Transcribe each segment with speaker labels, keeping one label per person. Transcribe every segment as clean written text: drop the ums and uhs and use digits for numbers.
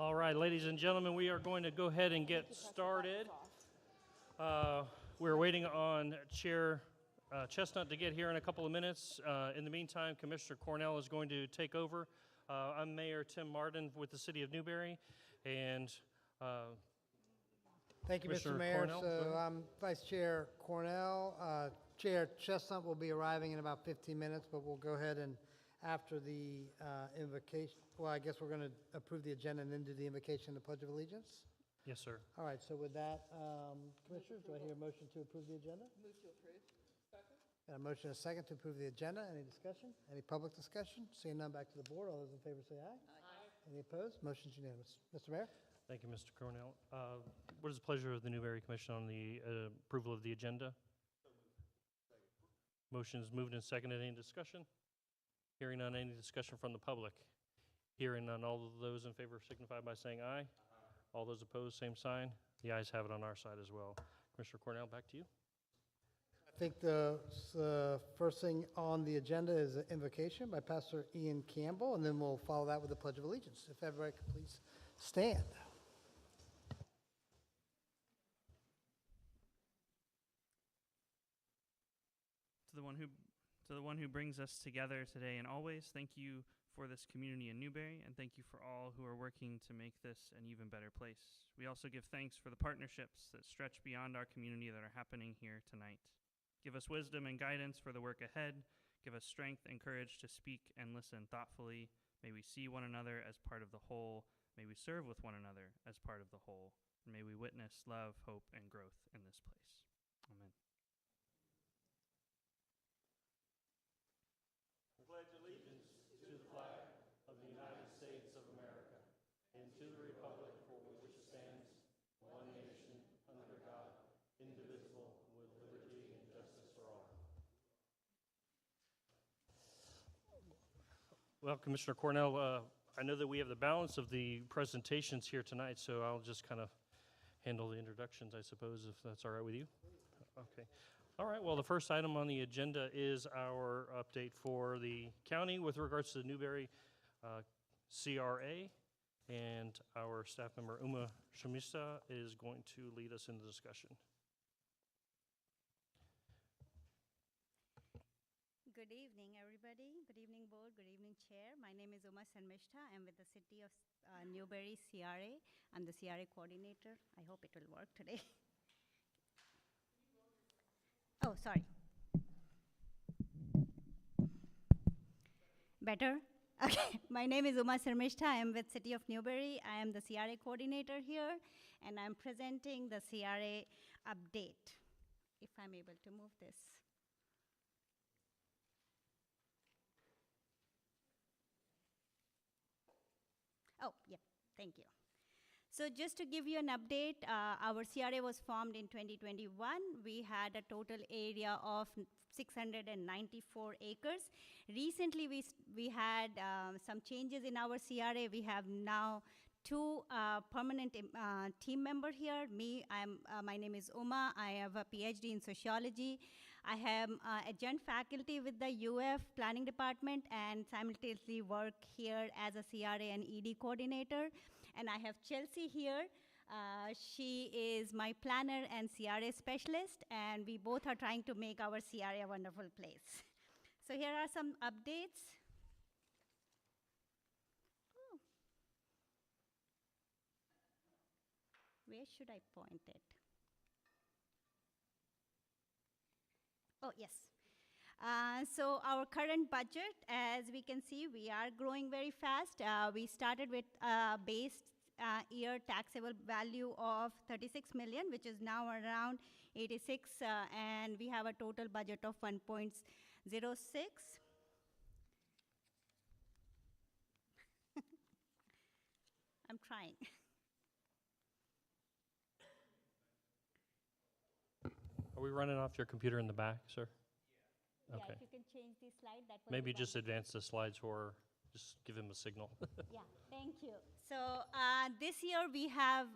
Speaker 1: All right, ladies and gentlemen, we are going to go ahead and get started. We're waiting on Chair Chestnut to get here in a couple of minutes. In the meantime, Commissioner Cornell is going to take over. I'm Mayor Tim Martin with the City of Newberry, and
Speaker 2: thank you, Mr. Mayor.
Speaker 1: Cornell,
Speaker 2: So I'm Vice Chair Cornell. Chair Chestnut will be arriving in about 15 minutes, but we'll go ahead and after the invocation, well, I guess we're going to approve the agenda and then do the invocation and the Pledge of Allegiance.
Speaker 1: yes, sir.
Speaker 2: All right, so with that, Commissioners, do I hear a motion to approve the agenda?
Speaker 3: Move to approve. Second.
Speaker 2: And a motion and a second to approve the agenda. Any discussion? Any public discussion? Seeing none, back to the board. All those in favor say aye.
Speaker 3: Aye.
Speaker 2: Any opposed? Motion's unanimous. Mr. Mayor?
Speaker 1: Thank you, Mr. Cornell. What is the pleasure of the Newberry Commission on the approval of the agenda? Motion is moved and seconded. Any discussion? Hearing none, any discussion from the public? Hearing none, all of those in favor signify by saying aye. All those opposed, same sign. The ayes have it on our side as well. Commissioner Cornell, back to you.
Speaker 2: I think the first thing on the agenda is an invocation by Pastor Ian Campbell, and then we'll follow that with the Pledge of Allegiance. If everybody could please stand.
Speaker 4: To the one who brings us together today and always, thank you for this community in Newberry, and thank you for all who are working to make this an even better place. We also give thanks for the partnerships that stretch beyond our community that are happening here tonight. Give us wisdom and guidance for the work ahead. Give us strength and courage to speak and listen thoughtfully. May we see one another as part of the whole. May we serve with one another as part of the whole. And may we witness love, hope, and growth in this place. Amen.
Speaker 1: Pledge allegiance to the flag of the United States of America and to the republic for which it stands, one nation, under God, indivisible, with liberty and justice for all. Well, Commissioner Cornell, I know that we have the balance of the presentations here tonight, so I'll just kind of handle the introductions, I suppose, if that's all right with you. Okay. All right, well, the first item on the agenda is our update for the county with regards to the Newberry CRA, and our staff member, Uma Shamista, is going to lead us in the discussion.
Speaker 5: Good evening, everybody. Good evening, board. Good evening, chair. My name is Uma Sharmishta. I'm with the City of Newberry CRA. I'm the CRA coordinator. I hope it will work today. Oh, sorry. Better? Okay. My name is Uma Sharmishta. I am with City of Newberry. I am the CRA coordinator here, and I'm presenting the CRA update, if I'm able to move this. Oh, yeah, thank you. So just to give you an update, our CRA was formed in 2021. We had a total area of 694 acres. Recently, we had some changes in our CRA. We have now two permanent team members here. My name is Uma. I have a PhD in sociology. I am adjunct faculty with the UF Planning Department and simultaneously work here as a CRA and ED coordinator. And I have Chelsea here. She is my planner and CRA specialist, and we both are trying to make our CRA a wonderful place. So here are some updates. Oh. Where should I point it? Oh, yes. So our current budget, as we can see, we are growing very fast. We started with base year taxable value of 36 million, which is now around 86, and we have a total budget of 1.06. I'm trying.
Speaker 1: Are we running off your computer in the back, sir?
Speaker 5: Yeah,
Speaker 1: Okay.
Speaker 5: if you can change the slide, that would
Speaker 1: Maybe
Speaker 5: be
Speaker 1: just advance the slides for just give him a signal.
Speaker 5: Yeah, thank you. So this year we have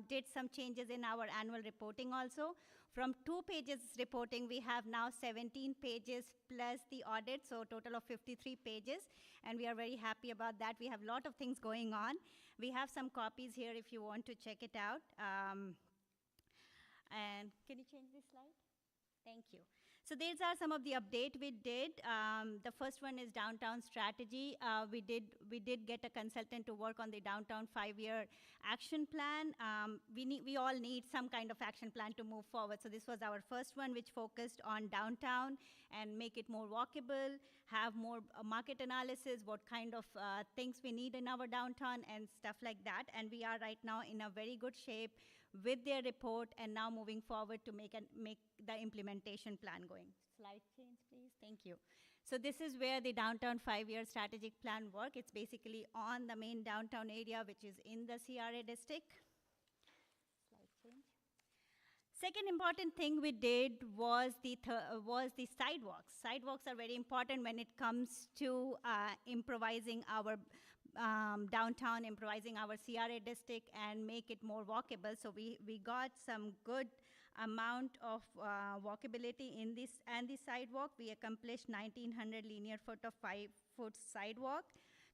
Speaker 5: did some changes in our annual reporting also. From 2 pages reporting, we have now 17 pages plus the audit, so total of 53 pages, and we are very happy about that. We have a lot of things going on. We have some copies here if you want to check it out. And can you change this slide? Thank you. So these are some of the update we did. The first one is downtown strategy. We did get a consultant to work on the downtown 5-year action plan. We all need some kind of action plan to move forward. So this was our first one, which focused on downtown and make it more walkable, have more market analysis, what kind of things we need in our downtown and stuff like that. And we are right now in a very good shape with their report and now moving forward to make the implementation plan going. Slide change, please. Thank you. So this is where the downtown 5-year strategic plan work. It's basically on the main downtown area, which is in the CRA district. Slide change. Second important thing we did was the sidewalks. Sidewalks are very important when it comes to improvising our downtown, improvising our CRA district and make it more walkable. So we got some good amount of walkability in this and the sidewalk. We accomplished 1,900 linear foot of 5-foot sidewalk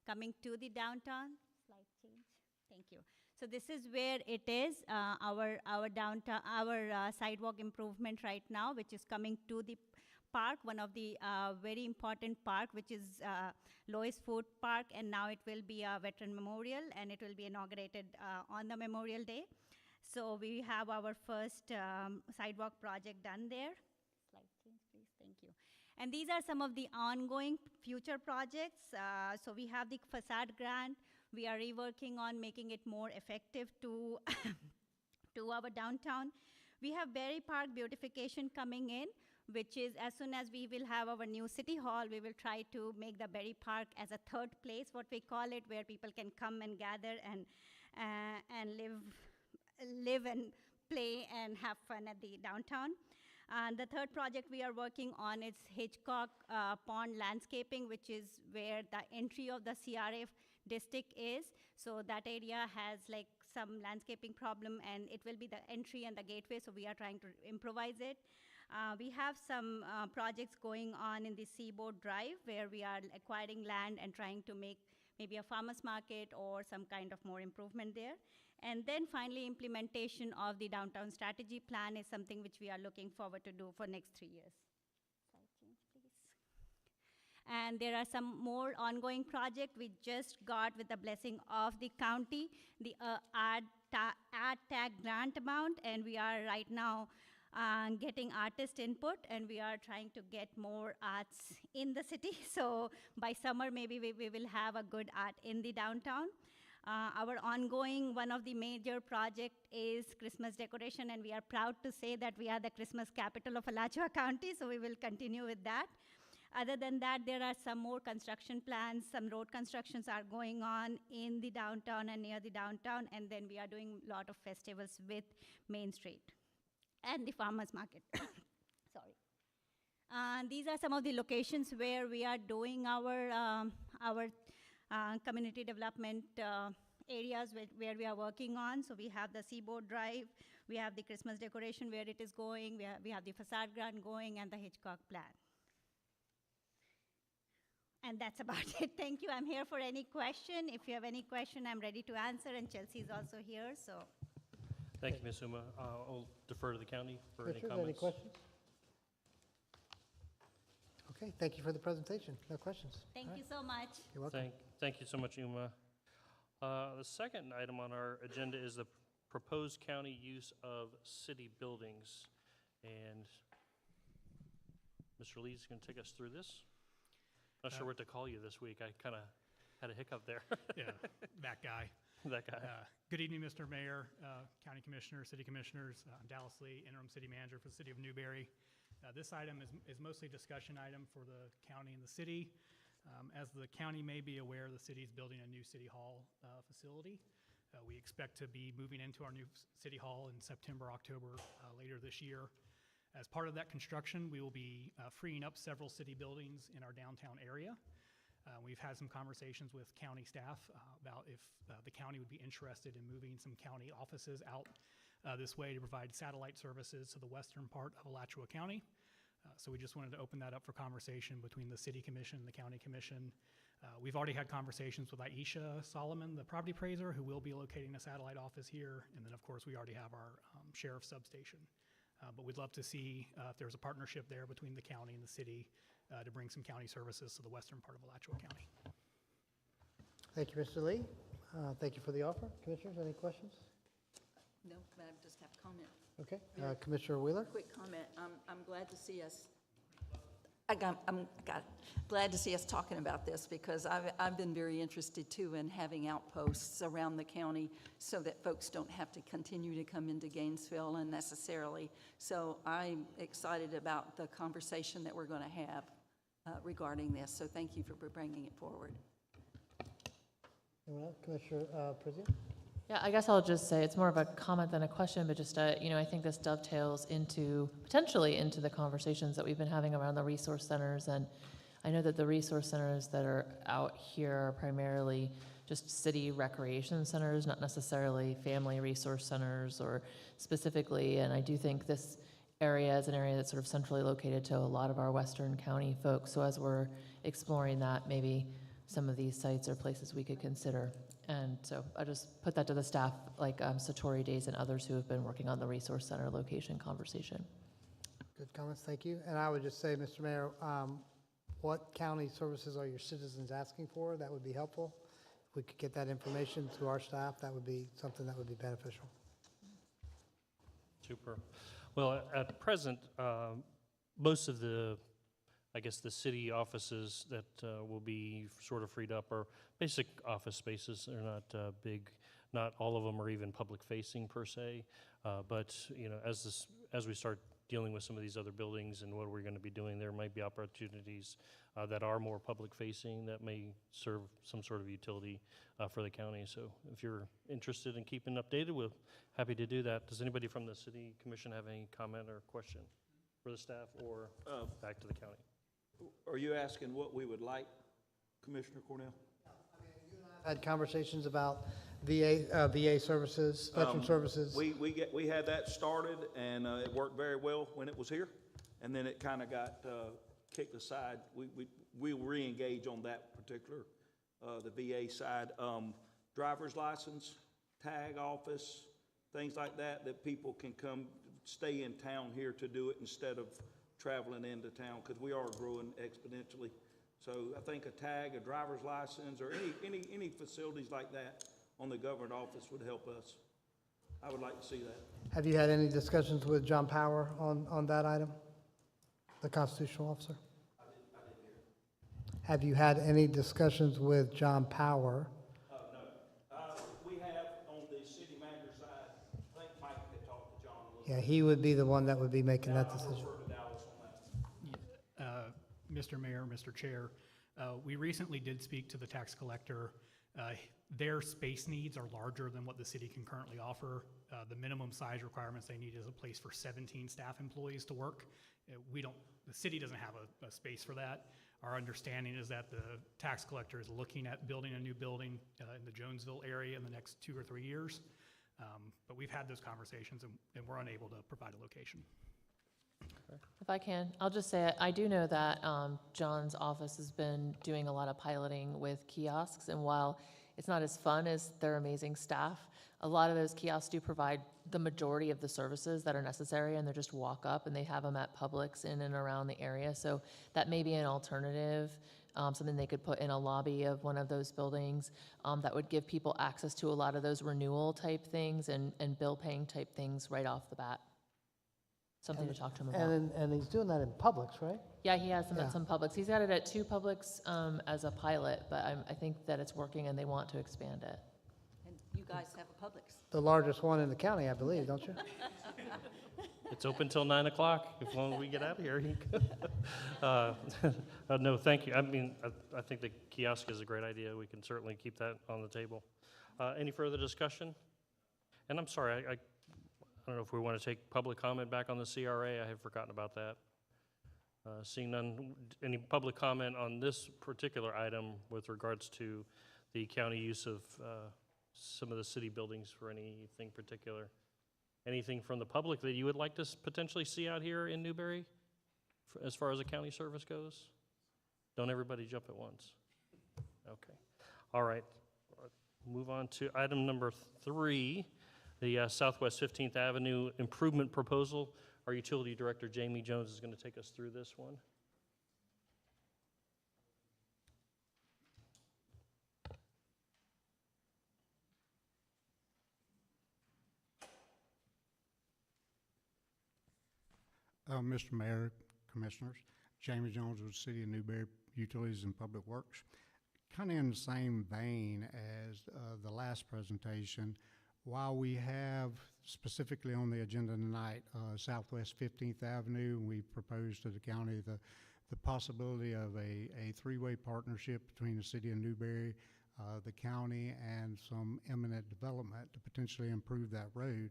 Speaker 5: coming to the downtown. Slide change. Thank you. So this is where it is, our downtown, our sidewalk improvement right now, which is coming to the park, one of the very important park, which is Lois Food Park, and now it will be a veteran memorial, and it will be inaugurated on the Memorial Day. So we have our first sidewalk project done there. Slide change, please. Thank you. And these are some of the ongoing future projects. So we have the facade grant. We are reworking on making it more effective to to our downtown. We have Berry Park beautification coming in, which is as soon as we will have our new city hall, we will try to make the Berry Park as a third place, what we call it, where people can come and gather and live and play and have fun at the downtown. The third project we are working on is Hitchcock Pond landscaping, which is where the entry of the CRA district is. So that area has like some landscaping problem, and it will be the entry and the gateway, so we are trying to improvise it. We have some projects going on in the Seaboard Drive, where we are acquiring land and trying to make maybe a farmer's market or some kind of more improvement there. And then finally, implementation of the downtown strategy plan is something which we are looking forward to do for next 3 years. Slide change, please. And there are some more ongoing projects we just got with the blessing of the county, the ad tag grant amount, and we are right now getting artist input, and we are trying to get more arts in the city. So by summer, maybe we will have a good art in the downtown. Our ongoing, one of the major project is Christmas decoration, and we are proud to say that we are the Christmas capital of Alachua County, so we will continue with that. Other than that, there are some more construction plans. Some road constructions are going on in the downtown and near the downtown, and then we are doing a lot of festivals with Main Street and the farmers market. Sorry. These are some of the locations where we are doing our community development areas where we are working on. So we have the Seaboard Drive, we have the Christmas decoration where it is going, we have the facade grant going, and the Hitchcock plan. And that's about it. Thank you. I'm here for any question. If you have any question, I'm ready to answer, and Chelsea is also here, so.
Speaker 1: Thank you, Ms. Uma. I'll defer to the county for any
Speaker 2: Richard,
Speaker 1: comments.
Speaker 2: any questions? Okay, thank you for the presentation. No questions.
Speaker 5: Thank
Speaker 2: All right.
Speaker 5: you so much.
Speaker 2: You're welcome.
Speaker 1: Thank you so much, Uma. The second item on our agenda is the proposed county use of city buildings. And Mr. Lee's going to take us through this. Not sure what to call you this week. I kind of had a hiccup there.
Speaker 6: Yeah, that guy.
Speaker 1: That guy.
Speaker 6: Good evening, Mr. Mayor, County Commissioners, City Commissioners. I'm Dallas Lee, Interim City Manager for the City of Newberry. This item is mostly a discussion item for the county and the city. As the county may be aware, the city is building a new City Hall facility. We expect to be moving into our new City Hall in September, October later this year. As part of that construction, we will be freeing up several city buildings in our downtown area. We've had some conversations with county staff about if the county would be interested in moving some county offices out this way to provide satellite services to the western part of Alachua County. So we just wanted to open that up for conversation between the City Commission and the County Commission. We've already had conversations with Aisha Solomon, the property appraiser, who will be locating a satellite office here. And then, of course, we already have our sheriff's substation. But we'd love to see if there's a partnership there between the county and the city to bring some county services to the western part of Alachua County.
Speaker 2: Thank you, Mr. Lee. Thank you for the offer. Commissioners, any questions?
Speaker 3: No, but I just have a comment.
Speaker 2: Okay, Commissioner Wheeler?
Speaker 3: Quick comment. I'm glad to see us. Glad to see us talking about this because I've been very interested too in having outposts around the county so that folks don't have to continue to come into Gainesville unnecessarily. So I'm excited about the conversation that we're going to have regarding this. So thank you for bringing it forward.
Speaker 2: Anyone else? Commissioner Prezio?
Speaker 7: Yeah, I guess I'll just say it's more of a comment than a question, but just, I think this dovetails potentially into the conversations that we've been having around the resource centers. And I know that the resource centers that are out here are primarily just city recreation centers, not necessarily family resource centers or specifically. And I do think this area is an area that's sort of centrally located to a lot of our Western County folks. So as we're exploring that, maybe some of these sites are places we could consider. And so I just put that to the staff, like Satori Days and others who have been working on the resource center location conversation.
Speaker 2: Good comments, thank you. And I would just say, Mr. Mayor, what county services are your citizens asking for? That would be helpful. If we could get that information to our staff, that would be something that would be beneficial.
Speaker 1: Super. Well, at present, most of the city offices that will be sort of freed up are basic office spaces. They're not big. Not all of them are even public-facing per se. But as we start dealing with some of these other buildings and what we're going to be doing, there might be opportunities that are more public-facing that may serve some sort of utility for the county. So if you're interested in keeping updated, we're happy to do that. Does anybody from the City Commission have any comment or question for the staff or back to the county?
Speaker 8: Are you asking what we would like, Commissioner Cornell?
Speaker 2: Had conversations about VA services, veteran services.
Speaker 8: We had that started, and it worked very well when it was here, and then it kind of got kicked aside. We re-engage on that particular, the VA side. Driver's license, tag office, things like that people can come stay in town here to do it instead of traveling into town, because we are growing exponentially. So I think a tag, a driver's license, or any facilities like that on the government office would help us. I would like to see that.
Speaker 2: Have you had any discussions with John Power on that item, the constitutional officer?
Speaker 8: I didn't hear it.
Speaker 2: Have you had any discussions with John Power?
Speaker 8: No. We have on the city manager side, I think Mike had talked to John a little bit.
Speaker 2: Yeah, he would be the one that would be making that decision.
Speaker 8: I'll refer to Dallas on that.
Speaker 6: Mr. Mayor, Mr. Chair, we recently did speak to the tax collector. Their space needs are larger than what the city can currently offer. The minimum size requirements they need is a place for 17 staff employees to work. The city doesn't have a space for that. Our understanding is that the tax collector is looking at building a new building in the Jonesville area in the next 2 or 3 years. But we've had those conversations and we're unable to provide a location.
Speaker 7: If I can, I'll just say I do know that John's office has been doing a lot of piloting with kiosks, and while it's not as fun as their amazing staff, a lot of those kiosks do provide the majority of the services that are necessary, and they just walk up and they have them at Publix in and around the area. So that may be an alternative, something they could put in a lobby of one of those buildings that would give people access to a lot of those renewal type things and bill paying type things right off the bat. Something to talk to him about.
Speaker 2: And he's doing that in Publix, right?
Speaker 7: Yeah, he has them
Speaker 2: Yeah.
Speaker 7: at some Publix. He's got it at 2 Publix as a pilot, but I think that it's working and they want to expand it.
Speaker 3: And you guys have a Publix.
Speaker 2: The largest one in the county, I believe, don't you?
Speaker 1: It's open till 9 o'clock, as long as we get out of here. No, thank you. I mean, I think the kiosk is a great idea. We can certainly keep that on the table. Any further discussion? And I'm sorry, I don't know if we want to take public comment back on the CRA. I had forgotten about that. Seeing none, any public comment on this particular item with regards to the county use of some of the city buildings for anything particular? Anything from the public that you would like to potentially see out here in Newberry as far as a county service goes? Don't everybody jump at once. Okay. All right. Move on to item number 3, the Southwest 15th Avenue improvement proposal. Our utility director, Jamie Jones, is going to take us through this one.
Speaker 9: Mr. Mayor, Commissioners, Jamie Jones with the City of Newberry Utilities and Public Works. Kind of in the same vein as the last presentation, while we have specifically on the agenda tonight Southwest 15th Avenue, we propose to the county the possibility of a three-way partnership between the City of Newberry, the county, and some eminent development to potentially improve that road.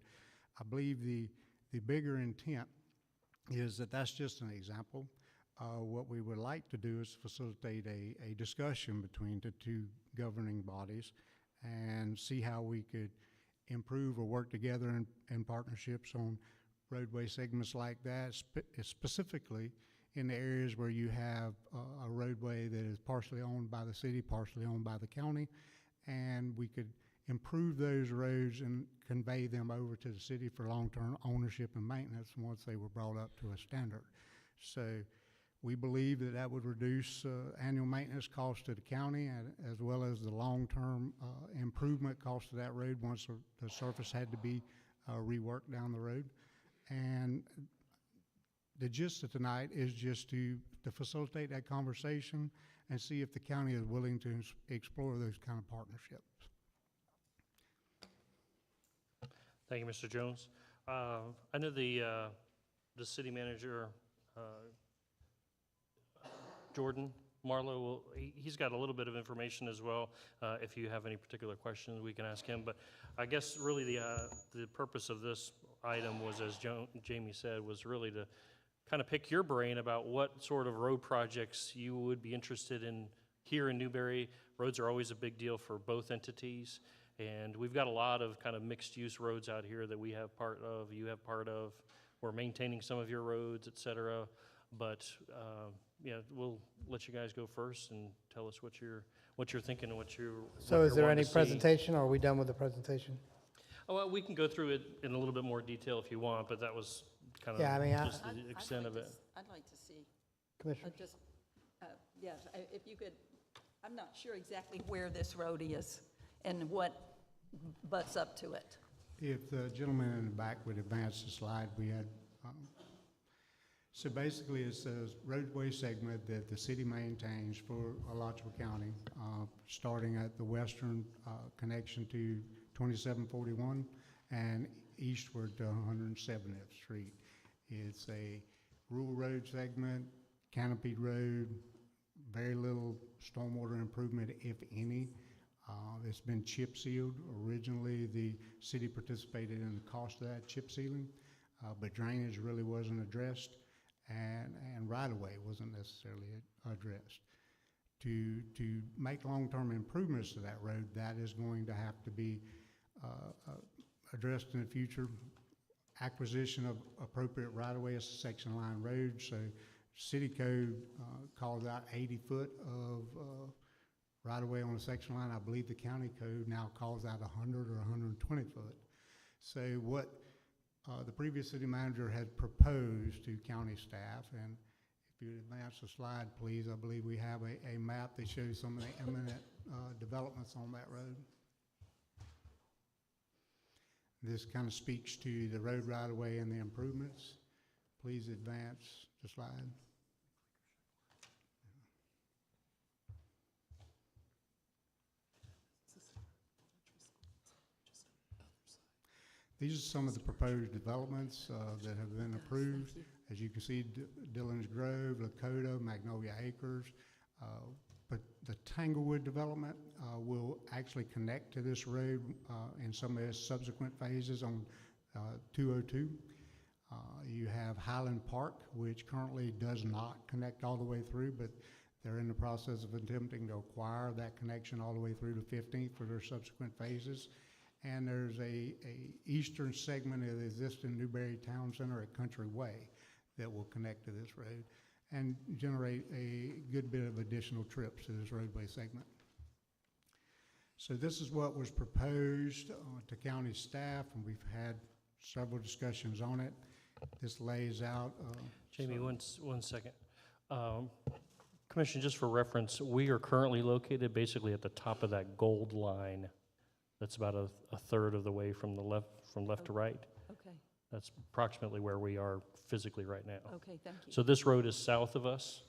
Speaker 9: I believe the bigger intent is that that's just an example. What we would like to do is facilitate a discussion between the two governing bodies and see how we could improve or work together in partnerships on roadway segments like that, specifically in the areas where you have a roadway that is partially owned by the city, partially owned by the county, and we could improve those roads and convey them over to the city for long-term ownership and maintenance once they were brought up to a standard. So we believe that that would reduce annual maintenance costs to the county as well as the long-term improvement cost of that road once the surface had to be reworked down the road. And the gist of tonight is just to facilitate that conversation and see if the county is willing to explore those kind of partnerships.
Speaker 1: Thank you, Mr. Jones. I know the city manager, Jordan Marlowe, he's got a little bit of information as well. If you have any particular questions, we can ask him. But I guess really the purpose of this item was, as Jamie said, was really to kind of pick your brain about what sort of road projects you would be interested in here in Newberry. Roads are always a big deal for both entities. And we've got a lot of kind of mixed-use roads out here that we have part of, you have part of. We're maintaining some of your roads, et cetera. But yeah, we'll let you guys go first and tell us what you're thinking and what you're.
Speaker 2: So is there any presentation, or are we done with the presentation?
Speaker 1: Oh, well, we can go through it in a little bit more detail if you want, but that was kind of
Speaker 2: Yeah, I mean,
Speaker 1: just the extent of it.
Speaker 3: I'd like to see,
Speaker 2: Commissioner?
Speaker 3: yes, if you could, I'm not sure exactly where this road is and what butts up to it.
Speaker 9: If the gentleman in the back would advance the slide, we had, so basically it says roadway segment that the city maintains for Alachua County, starting at the western connection to 2741 and eastward to 170th Street. It's a rural road segment, canopied road, very little stormwater improvement, if any. It's been chip sealed. Originally, the city participated in the cost of that chip sealing, but drainage really wasn't addressed, and right-of-way wasn't necessarily addressed. To make long-term improvements to that road, that is going to have to be addressed in the future. Acquisition of appropriate right-of-way is a section line road, so city code calls out 80 foot of right-of-way on a section line. I believe the county code now calls out 100 or 120 foot. So what the previous city manager had proposed to county staff, and if you advance the slide, please, I believe we have a map that shows some of the imminent developments on that road. This kind of speaks to the road right-of-way and the improvements. Please advance the slide. These are some of the proposed developments that have been approved. As you can see, Dillon's Grove, Lakota, Magnolia Acres. But the Tanglewood development will actually connect to this road in some of its subsequent phases on 202. You have Highland Park, which currently does not connect all the way through, but they're in the process of attempting to acquire that connection all the way through to 15th for their subsequent phases. And there's a eastern segment of the existing Newberry Town Center at Country Way that will connect to this road and generate a good bit of additional trips to this roadway segment. So this is what was proposed to county staff, and we've had several discussions on it. This lays out.
Speaker 1: Jamie, one second. Commissioner, just for reference, we are currently located basically at the top of that gold line. That's about a third of the way from left to right.
Speaker 3: Okay,
Speaker 1: That's approximately where we are physically right now.
Speaker 3: okay, thank you.
Speaker 1: So this road is south of us,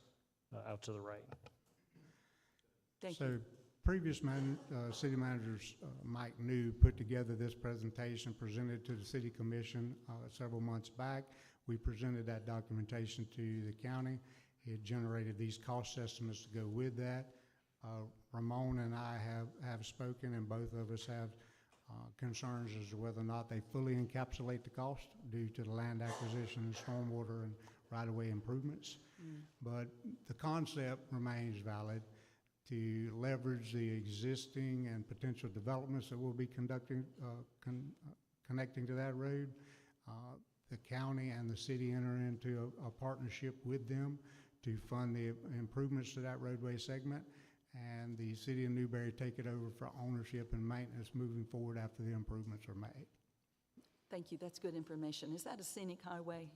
Speaker 1: out to the right.
Speaker 3: Thank
Speaker 9: So
Speaker 3: you.
Speaker 9: previous city managers, Mike New, put together this presentation, presented to the city commission several months back. We presented that documentation to the county. It generated these cost estimates to go with that. Ramon and I have spoken, and both of us have concerns as to whether or not they fully encapsulate the cost due to the land acquisition and stormwater and right-of-way improvements. But the concept remains valid to leverage the existing and potential developments that we'll be conducting, connecting to that road. The county and the city enter into a partnership with them to fund the improvements to that roadway segment, and the city of Newberry take it over for ownership and maintenance moving forward after the improvements are made.
Speaker 3: Thank you, that's good information. Is that a scenic highway?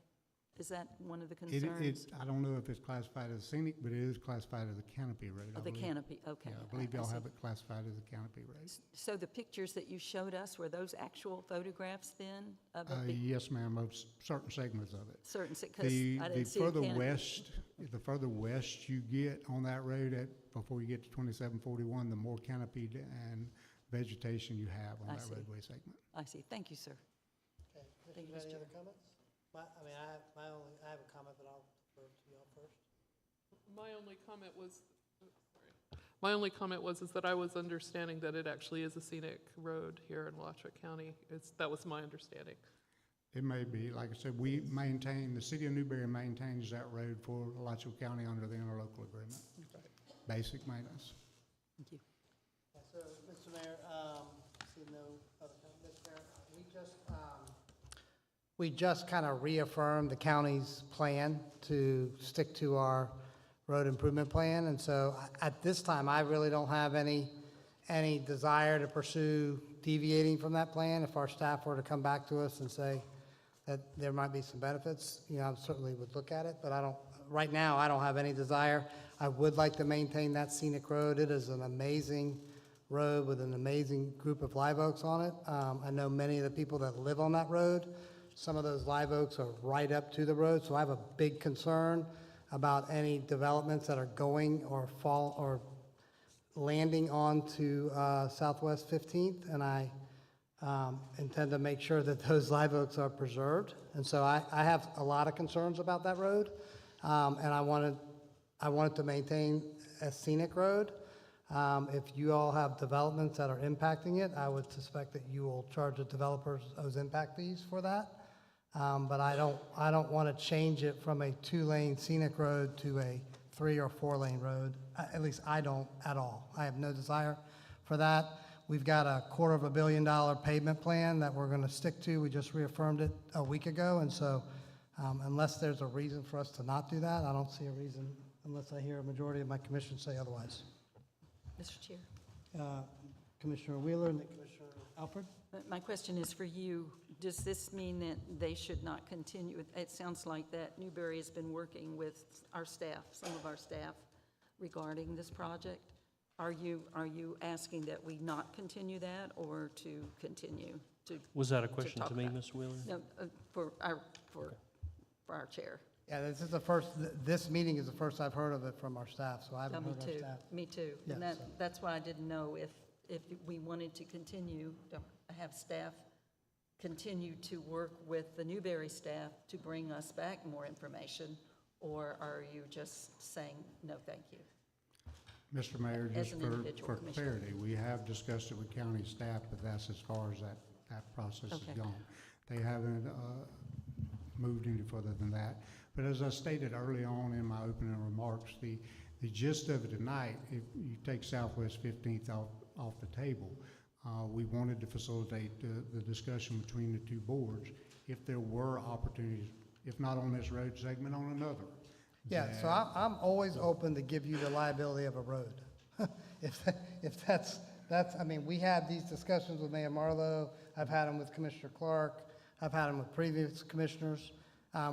Speaker 3: Is that one of the concerns?
Speaker 9: I don't know if it's classified as scenic, but it is classified as a canopy road.
Speaker 3: Oh, the canopy, okay.
Speaker 9: Yeah, I believe y'all
Speaker 3: see.
Speaker 9: have it classified as a canopy road.
Speaker 3: So the pictures that you showed us, were those actual photographs then? Of a big-
Speaker 9: Yes, ma'am, of certain segments of it.
Speaker 3: Certain, because
Speaker 9: The
Speaker 3: I didn't see a canopy.
Speaker 9: the further west you get on that road before you get to 2741, the more canopied and vegetation you have on
Speaker 3: I
Speaker 9: that
Speaker 3: see.
Speaker 9: roadway segment.
Speaker 3: I see, thank you, sir.
Speaker 2: Okay,
Speaker 3: Thank you,
Speaker 2: Commissioner, any
Speaker 3: Mr.
Speaker 2: other comments? I have a comment, but I'll defer to y'all first.
Speaker 10: My only comment was, my only comment was is that I was understanding that it actually is a scenic road here in Alachua County. That was my understanding.
Speaker 9: It may be, like I said, the city of Newberry maintains that road for Alachua County under the interlocal agreement. Basic maintenance.
Speaker 3: Thank you.
Speaker 2: Yeah, so, Mr. Mayor, see no other comments, Mr. Mayor, we just kind of reaffirmed the county's plan to stick to our road improvement plan, and so at this time, I really don't have any desire to pursue deviating from that plan. If our staff were to come back to us and say that there might be some benefits, I certainly would look at it, but right now, I don't have any desire. I would like to maintain that scenic road. It is an amazing road with an amazing group of live oaks on it. I know many of the people that live on that road. Some of those live oaks are right up to the road, so I have a big concern about any developments that are going or landing onto Southwest 15th, and I intend to make sure that those live oaks are preserved. And so I have a lot of concerns about that road, and I wanted to maintain a scenic road. If you all have developments that are impacting it, I would suspect that you will charge the developers those impact fees for that. But I don't want to change it from a 2-lane scenic road to a 3 or 4-lane road. At least I don't at all. I have no desire for that. We've got a $250 million pavement plan that we're going to stick to. We just reaffirmed it a week ago, and so unless there's a reason for us to not do that, I don't see a reason unless I hear a majority of my commission say otherwise.
Speaker 3: Mr. Chair,
Speaker 2: Commissioner Wheeler and then Commissioner Alfred.
Speaker 3: my question is for you. Does this mean that they should not continue? It sounds like that Newberry has been working with our staff, some of our staff, regarding this project. Are you asking that we not continue that or to continue to?
Speaker 1: Was that a question
Speaker 3: talk
Speaker 1: to me,
Speaker 3: about?
Speaker 1: Ms. Wheeler?
Speaker 3: No, for our chair.
Speaker 2: Yeah, this meeting is the first I've heard of it from our staff, so I haven't heard our staff.
Speaker 3: Me too.
Speaker 2: Yeah,
Speaker 3: And
Speaker 2: so-
Speaker 3: that's why I didn't know if we wanted to continue to have staff continue to work with the Newberry staff to bring us back more information, or are you just saying, no, thank you?
Speaker 9: Mr. Mayor,
Speaker 3: As
Speaker 9: just
Speaker 3: an
Speaker 9: for
Speaker 3: individual commissioner.
Speaker 9: clarity, we have discussed it with county staff, but that's as far as that process has
Speaker 3: Okay.
Speaker 9: gone. They haven't moved any further than that. But as I stated early on in my opening remarks, the gist of it tonight, if you take Southwest 15th off the table, we wanted to facilitate the discussion between the two boards if there were opportunities, if not on this road segment, on another.
Speaker 2: Yeah, so I'm always open to give you the liability of a road. If that's, I mean, we had these discussions with Mayor Marlowe, I've had them with Commissioner Clark, I've had them with previous commissioners.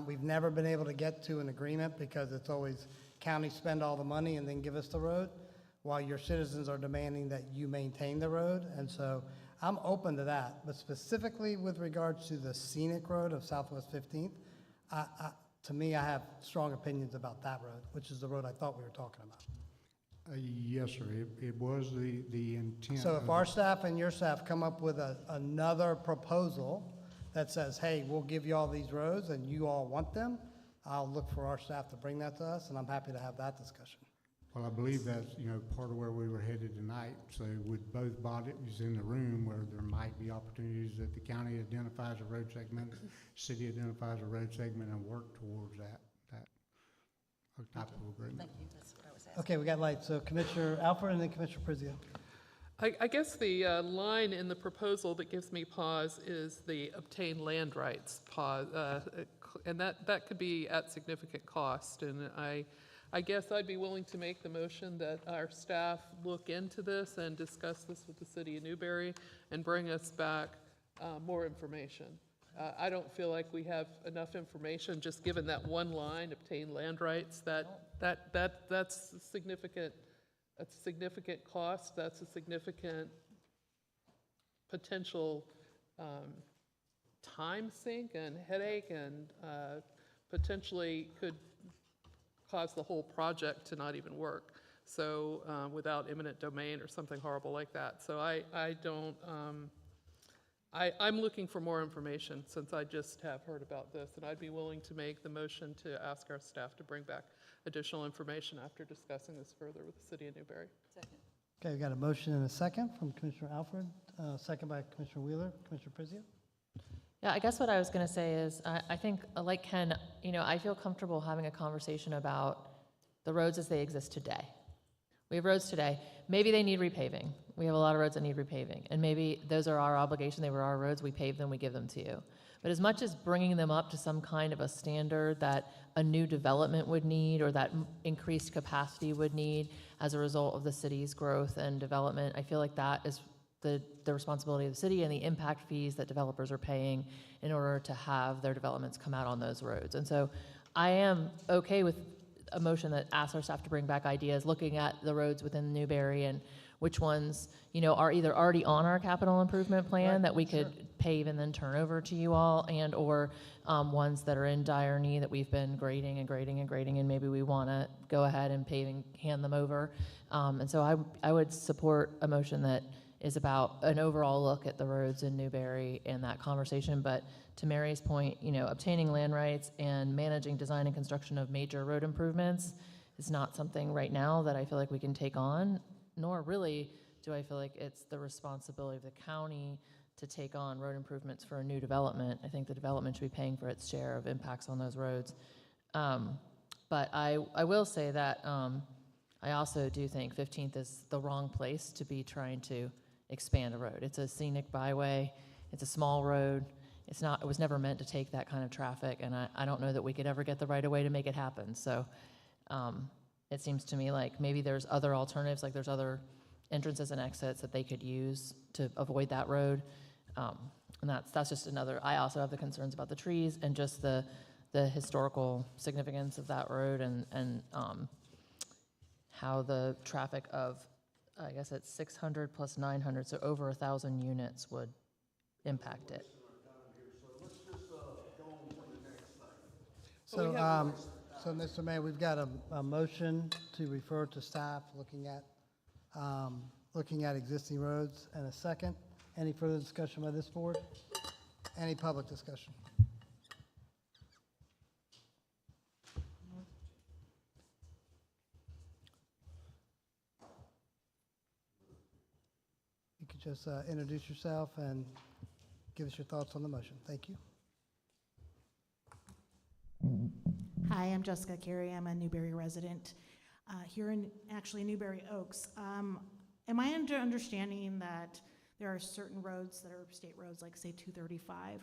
Speaker 2: We've never been able to get to an agreement because it's always county spend all the money and then give us the road, while your citizens are demanding that you maintain the road. And so I'm open to that, but specifically with regards to the scenic road of Southwest 15th, to me, I have strong opinions about that road, which is the road I thought we were talking about.
Speaker 9: Yes, sir, it was the intent.
Speaker 2: So if
Speaker 9: of
Speaker 2: our staff and your staff come up with another proposal that says, hey, we'll give you all these roads and you all want them, I'll look for our staff to bring that to us, and I'm happy to have that discussion.
Speaker 9: Well, I believe that's, part of where we were headed tonight. So with both bodies in the room, where there might be opportunities that the county identifies a road segment, city identifies a road segment, and work towards that type of agreement.
Speaker 3: Thank you, that's what I was asking.
Speaker 2: Okay, we got lights. So Commissioner Alford and then Commissioner Prizio.
Speaker 10: I guess the line in the proposal that gives me pause is the obtain land rights pause, and that could be at significant cost. And I guess I'd be willing to make the motion that our staff look into this and discuss this with the city of Newberry and bring us back more information. I don't feel like we have enough information, just given that one line, obtain land rights, that's significant. That's a significant cost, that's a significant potential time sink and headache, and potentially could cause the whole project to not even work. So without eminent domain or something horrible like that. So I'm looking for more information, since I just have heard about this, and I'd be willing to make the motion to ask our staff to bring back additional information after discussing this further with the city of Newberry.
Speaker 3: Second.
Speaker 2: Okay, we got a motion and a second from Commissioner Alford, second by Commissioner Wheeler. Commissioner Prizio?
Speaker 7: Yeah, I guess what I was going to say is, I think, like Ken, I feel comfortable having a conversation about the roads as they exist today. We have roads today. Maybe they need repaving. We have a lot of roads that need repaving. And maybe those are our obligation. They were our roads. We pave them. We give them to you. But as much as bringing them up to some kind of a standard that a new development would need, or that increased capacity would need as a result of the city's growth and development, I feel like that is the responsibility of the city, and the impact fees that developers are paying in order to have their developments come out on those roads. And so I am okay with a motion that asks our staff to bring back ideas, looking at the roads within Newberry and which ones, are either already on our capital improvement plan
Speaker 2: Right,
Speaker 7: that we could pave and then turn over to you all, and or ones that are in dire need that we've been grading, and maybe we want to go ahead and pave and hand them over. And so I would support a motion that is about an overall look at the roads in Newberry and that conversation. But to Mary's point, obtaining land rights and managing design and construction of major road improvements is not something right now that I feel like we can take on, nor really do I feel like it's the responsibility of the county to take on road improvements for a new development. I think the development should be paying for its share of impacts on those roads. But I will say that I also do think 15th is the wrong place to be trying to expand a road. It's a scenic byway. It's a small road. It was never meant to take that kind of traffic, and I don't know that we could ever get the right of way to make it happen. So it seems to me like maybe there's other alternatives, like there's other entrances and exits that they could use to avoid that road. And that's just another. I also have the concerns about the trees and just the historical significance of that road, and how the traffic of, I guess it's 600 plus 900, so over 1,000 units would impact it.
Speaker 2: So, so Mr. Mayor, we've got a motion to refer to staff looking at existing roads, and a second. Any further discussion by this board? Any public discussion? You could just introduce yourself and give us your thoughts on the motion. Thank you.
Speaker 11: Hi, I'm Jessica Carey. I'm a Newberry resident here in actually Newberry Oaks. Am I understanding that there are certain roads that are state roads, like say 235,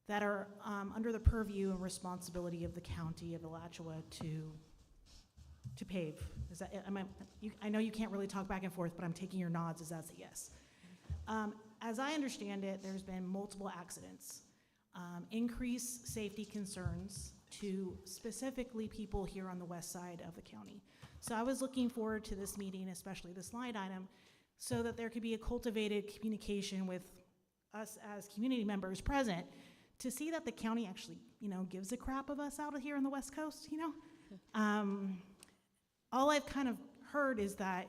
Speaker 11: that are under the purview and responsibility of the county of Alachua to pave? Is that, I know you can't really talk back and forth, but I'm taking your nods as that's a yes. As I understand it, there's been multiple accidents, increased safety concerns to specifically people here on the west side of the county. So I was looking forward to this meeting, especially this line item, so that there could be a cultivated communication with us as community members present to see that the county actually, gives a crap of us out here on the West Coast, All I've kind of heard is that,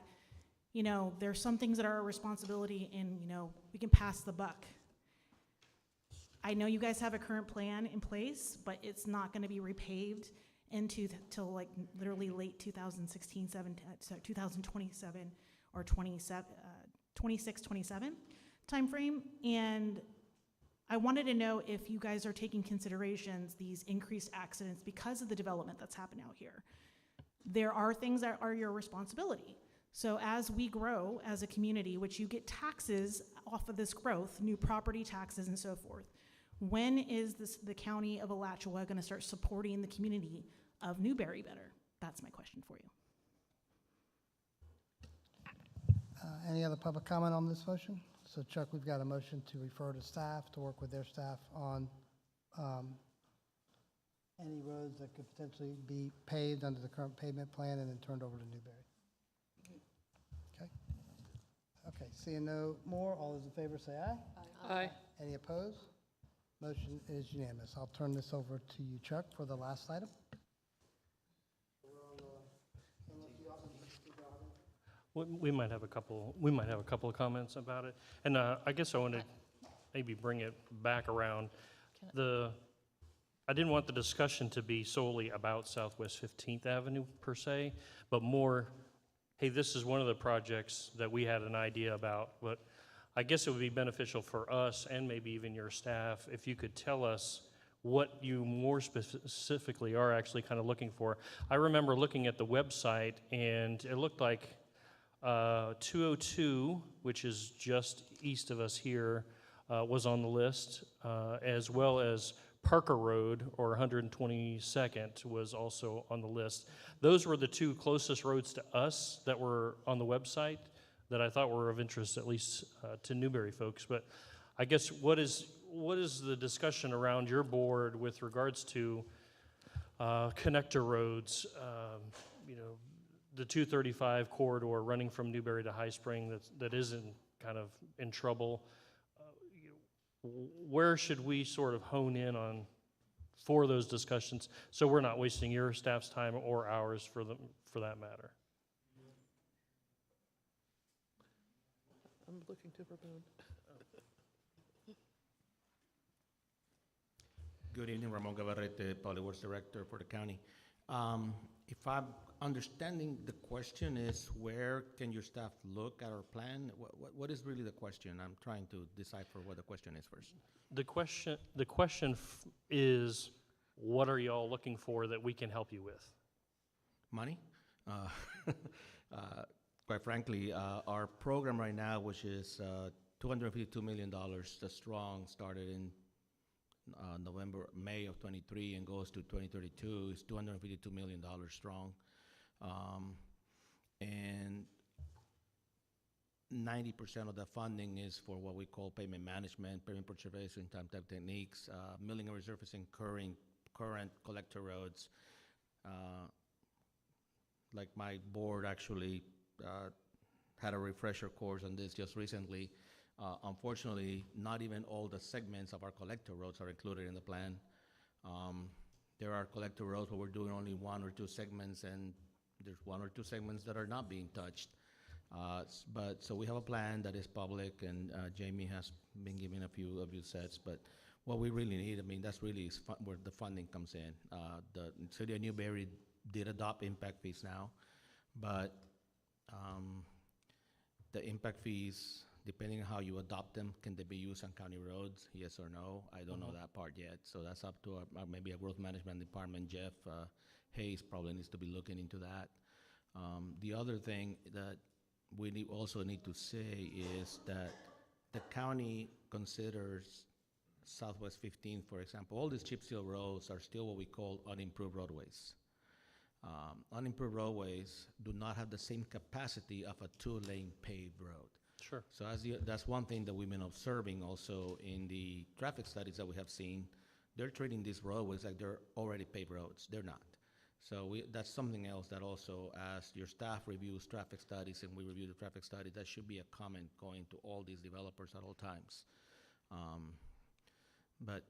Speaker 11: there's some things that are our responsibility and, we can pass the buck. I know you guys have a current plan in place, but it's not gonna be repaved till like literally late 2016, 2027 or 26, 27 timeframe. And I wanted to know if you guys are taking considerations these increased accidents because of the development that's happened out here. There are things that are your responsibility. So as we grow as a community, which you get taxes off of this growth, new property taxes and so forth, when is the county of Alachua gonna start supporting the community of Newberry better? That's my question for you.
Speaker 2: Any other public comment on this motion? So Chuck, we've got a motion to refer to staff to work with their staff on any roads that could potentially be paved under the current pavement plan and then turned over to Newberry. Okay. Okay, seeing no more, all those in favor say aye.
Speaker 10: Aye.
Speaker 2: Any opposed? Motion is unanimous. I'll turn this over to you, Chuck, for the last item.
Speaker 1: We might have a couple of comments about it. And I guess I want to maybe bring it back around. I didn't want the discussion to be solely about Southwest 15th Avenue per se, but more, hey, this is one of the projects that we had an idea about, but I guess it would be beneficial for us and maybe even your staff if you could tell us what you more specifically are actually kind of looking for. I remember looking at the website and it looked like 202, which is just east of us here, was on the list, as well as Parker Road, or 122nd, was also on the list. Those were the two closest roads to us that were on the website that I thought were of interest, at least to Newberry folks. But I guess what is the discussion around your board with regards to connector roads, the 235 corridor running from Newberry to High Spring that isn't kind of in trouble? Where should we sort of hone in on for those discussions so we're not wasting your staff's time or ours for that matter?
Speaker 10: I'm looking to Ramon.
Speaker 12: Good evening, Ramon Gavarrete, Public Works Director for the county. If I'm understanding the question is, where can your staff look at our plan? What is really the question? I'm trying to decipher what the question is first.
Speaker 1: The question is, what are y'all looking for that we can help you with?
Speaker 12: Money? Quite frankly, our program right now, which is $252 million, the strong, started in May of 23 and goes to 2032, is $252 million strong. And 90% of the funding is for what we call pavement management, pavement preservation type techniques, milling and resurfacing current collector roads. Like my board actually had a refresher course on this just recently. Unfortunately, not even all the segments of our collector roads are included in the plan. There are collector roads where we're doing only one or two segments, and there's one or two segments that are not being touched. So we have a plan that is public, and Jamie has been giving a few sets, but what we really need, that's really where the funding comes in. The city of Newberry did adopt impact fees now, but the impact fees depending on how you adopt them, can they be used on county roads? Yes or no? I don't know that part yet. So that's up to maybe a growth management department. Jeff Hayes probably needs to be looking into that. The other thing that we also need to say is that the county considers Southwest 15, for example, all these chip seal roads are still what we call unimproved roadways. Unimproved roadways do not have the same capacity of a 2-lane paved road.
Speaker 1: Sure.
Speaker 12: So that's one thing that we've been observing also in the traffic studies that we have seen. They're treating these roadways like they're already paved roads. They're not. So that's something else that also, as your staff reviews traffic studies and we review the traffic study, that should be a comment going to all these developers at all times. But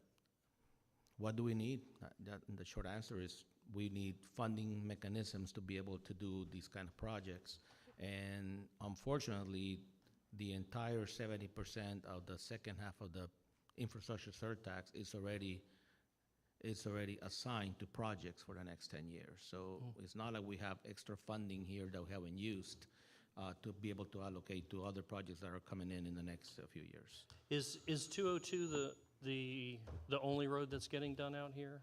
Speaker 12: what do we need? The short answer is we need funding mechanisms to be able to do these kind of projects. And unfortunately, the entire 70% of the second half of the infrastructure surtax is already assigned to projects for the next 10 years. So it's not like we have extra funding here that we haven't used to be able to allocate to other projects that are coming in the next few years.
Speaker 1: Is 202 the only road that's getting done out here?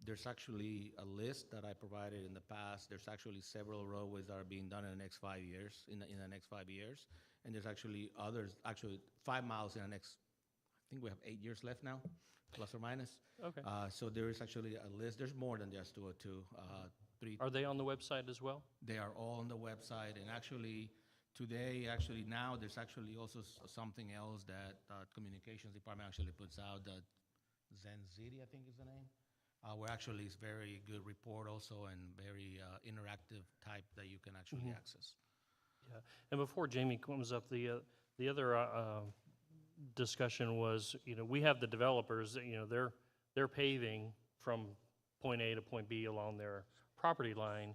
Speaker 12: There's actually a list that I provided in the past. There's actually several roadways that are being done in the next 5 years, in the next 5 years. And there's actually others, actually 5 miles in the next, I think we have 8 years left now, plus or minus.
Speaker 1: Okay.
Speaker 12: So there is actually a list. There's more than just 202.
Speaker 1: Are they on the website as well?
Speaker 12: They are all on the website, and actually, now, there's actually also something else that Communications Department actually puts out, that ZenCity, I think is the name. Where actually it's very good report also, and very interactive type that you can actually access.
Speaker 1: Yeah, and before Jamie comes up, the other discussion was, we have the developers, they're paving from point A to point B along their property line,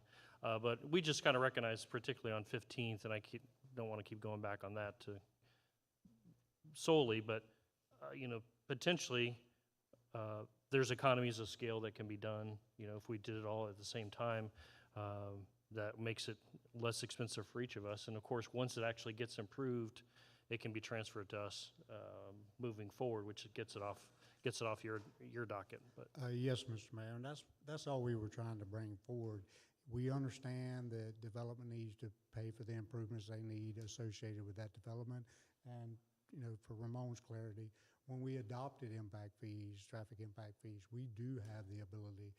Speaker 1: but we just kind of recognize, particularly on 15th, and I don't want to keep going back on that solely, but potentially there's economies of scale that can be done. If we did it all at the same time, that makes it less expensive for each of us. And of course, once it actually gets improved, it can be transferred to us moving forward, which gets it off your docket. But
Speaker 9: Yes, Mr. Mayor, and that's all we were trying to bring forward. We understand that development needs to pay for the improvements they need associated with that development. And, for Ramon's clarity, when we adopted impact fees, traffic impact fees, we do have the ability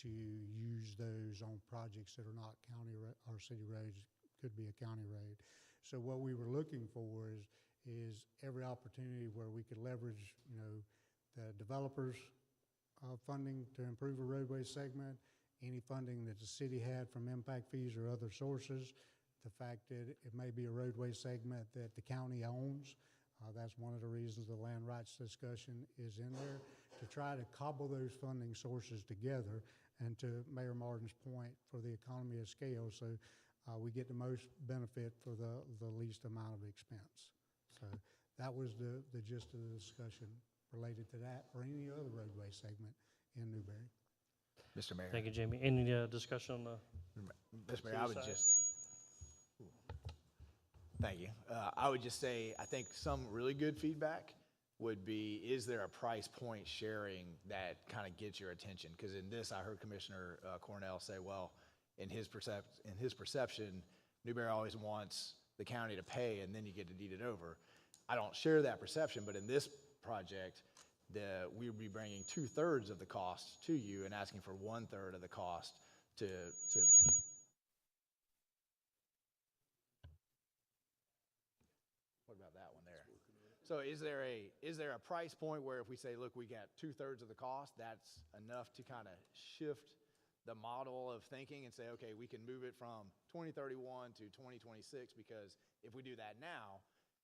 Speaker 9: to use those on projects that are not county or city roads, could be a county road. So what we were looking for is every opportunity where we could leverage, the developers' funding to improve a roadway segment, any funding that the city had from impact fees or other sources, the fact that it may be a roadway segment that the county owns. That's one of the reasons the land rights discussion is in there, to try to cobble those funding sources together, and to Mayor Martin's point, for the economy of scale, so we get the most benefit for the least amount of expense. So that was the gist of the discussion related to that or any other roadway segment in Newberry.
Speaker 13: Mr. Mayor.
Speaker 1: thank you, Jamie. Any discussion on the
Speaker 13: Mr. Mayor, I would just, thank you. I would just say, I think some really good feedback would be, is there a price point sharing that kind of gets your attention? Because in this, I heard Commissioner Cornell say, well, in his perception, Newberry always wants the county to pay and then you get to deed it over. I don't share that perception, but in this project, we would be bringing 2/3 of the cost to you and asking for 1/3 of the cost to what about that one there? So is there a price point where if we say, look, we got 2/3 of the cost, that's enough to kind of shift the model of thinking and say, okay, we can move it from 2031 to 2026, because if we do that now,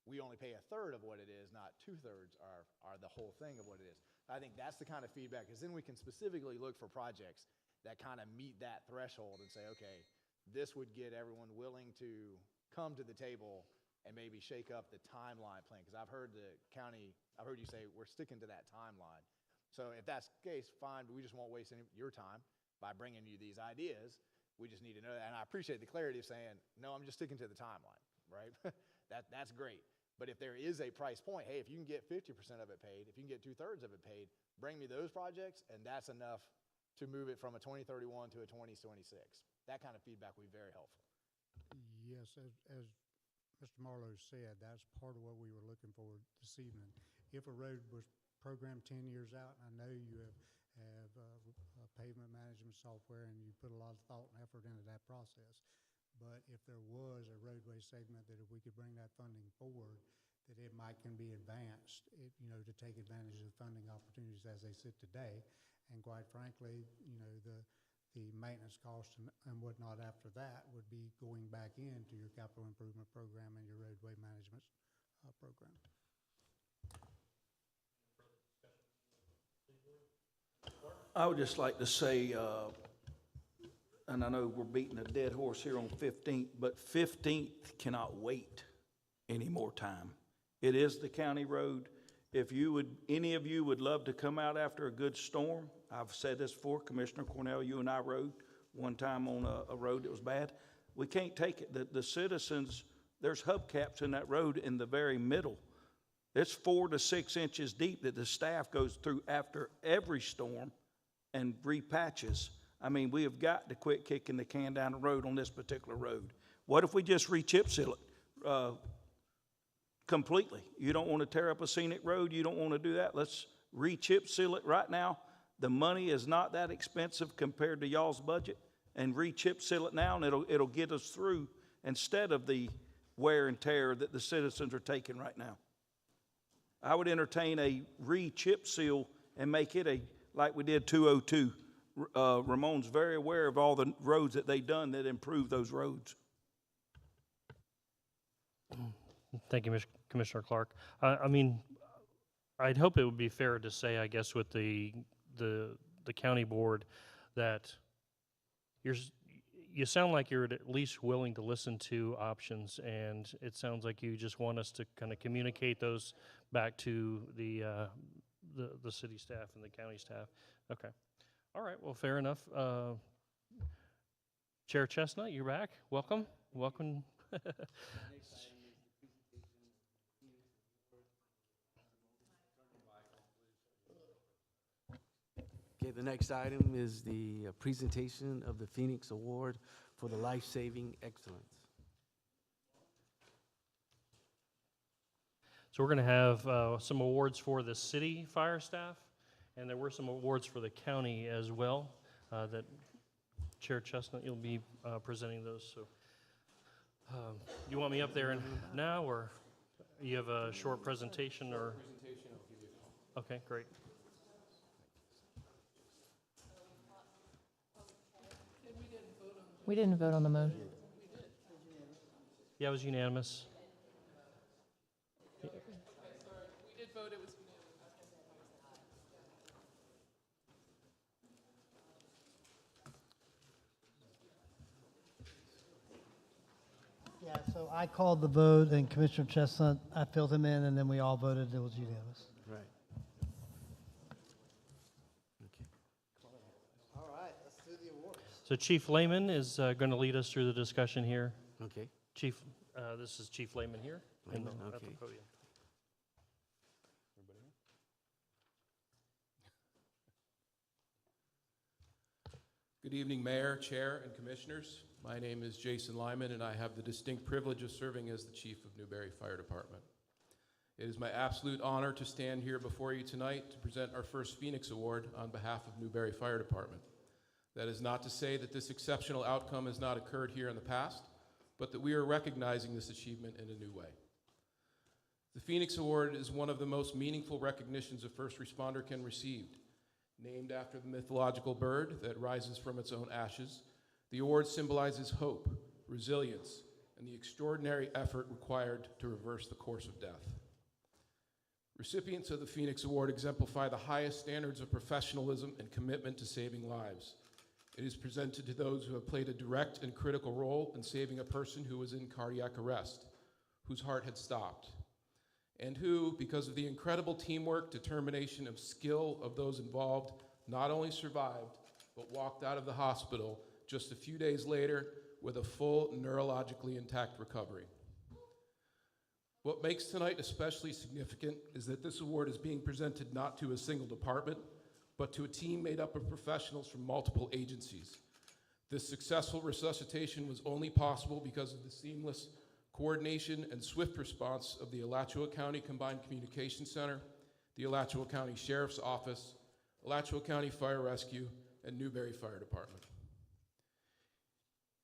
Speaker 13: we only pay 1/3 of what it is, not 2/3 are the whole thing of what it is. I think that's the kind of feedback, because then we can specifically look for projects that kind of meet that threshold and say, okay, this would get everyone willing to come to the table and maybe shake up the timeline plan. Because I've heard you say we're sticking to that timeline. So if that's the case, fine, but we just won't waste any of your time by bringing you these ideas. We just need to know that. And I appreciate the clarity of saying, no, I'm just sticking to the timeline, right? That's great. But if there is a price point, hey, if you can get 50% of it paid, if you can get 2/3 of it paid, bring me those projects, and that's enough to move it from a 2031 to a 2026. That kind of feedback would be very helpful.
Speaker 9: Yes, as Mr. Marlowe said, that's part of what we were looking for this evening. If a road was programmed 10 years out, and I know you have pavement management software and you put a lot of thought and effort into that process, but if there was a roadway segment that if we could bring that funding forward, that it might can be advanced, to take advantage of the funding opportunities as they sit today. And quite frankly, the maintenance costs and whatnot after that would be going back into your capital improvement program and your roadway management program.
Speaker 8: I would just like to say, and I know we're beating a dead horse here on 15th, but 15th cannot wait any more time. It is the county road. If any of you would love to come out after a good storm, I've said this before, Commissioner Cornell, you and I rode one time on a road that was bad. We can't take it. The citizens, there's hubcaps in that road in the very middle. It's 4 to 6 inches deep that the staff goes through after every storm and repatches. I mean, we have got to quit kicking the can down the road on this particular road. What if we just re-chip seal it completely? You don't want to tear up a scenic road. You don't want to do that. Let's re-chip seal it right now. The money is not that expensive compared to y'all's budget, and re-chip seal it now, and it'll get us through instead of the wear and tear that the citizens are taking right now. I would entertain a re-chip seal and make it like we did 202. Ramon's very aware of all the roads that they've done that improve those roads.
Speaker 1: Thank you, Commissioner Clark. I mean, I'd hope it would be fair to say, I guess, with the county board that you sound like you're at least willing to listen to options, and it sounds like you just want us to kind of communicate those back to the city staff and the county staff. Okay. All right. Well, fair enough. Chair Chestnut, you're back. Welcome. Welcome.
Speaker 14: Okay, the next item is the presentation of the Phoenix Award for the Life-Saving Excellence.
Speaker 1: So we're going to have some awards for the city fire staff, and there were some awards for the county as well that Chair Chestnut, you'll be presenting those. So you want me up there now, or you have a short presentation? Or okay, great.
Speaker 7: We didn't vote on the motion.
Speaker 1: Yeah, it was unanimous.
Speaker 10: We did vote, it was unanimous.
Speaker 2: Yeah, so I called the vote, and Commissioner Chestnut, I filled him in, and then we all voted. It was unanimous.
Speaker 14: Right. Okay.
Speaker 2: All right, let's do the awards.
Speaker 1: So Chief Lehman is going to lead us through the discussion here.
Speaker 14: Okay.
Speaker 1: Chief, this is Chief Lehman here at
Speaker 14: Lehman,
Speaker 1: the
Speaker 14: okay.
Speaker 1: podium.
Speaker 15: Good evening, Mayor, Chair, and Commissioners. My name is Jason Lyman, and I have the distinct privilege of serving as the Chief of Newberry Fire Department. It is my absolute honor to stand here before you tonight to present our first Phoenix Award on behalf of Newberry Fire Department. That is not to say that this exceptional outcome has not occurred here in the past, but that we are recognizing this achievement in a new way. The Phoenix Award is one of the most meaningful recognitions a first responder can receive. Named after the mythological bird that rises from its own ashes, the award symbolizes hope, resilience, and the extraordinary effort required to reverse the course of death. Recipients of the Phoenix Award exemplify the highest standards of professionalism and commitment to saving lives. It is presented to those who have played a direct and critical role in saving a person who was in cardiac arrest, whose heart had stopped, and who, because of the incredible teamwork, determination, and skill of those involved, not only survived, but walked out of the hospital just a few days later with a full neurologically intact recovery. What makes tonight especially significant is that this award is being presented not to a single department, but to a team made up of professionals from multiple agencies. This successful resuscitation was only possible because of the seamless coordination and swift response of the Alachua County Combined Communications Center, the Alachua County Sheriff's Office, Alachua County Fire Rescue, and Newberry Fire Department.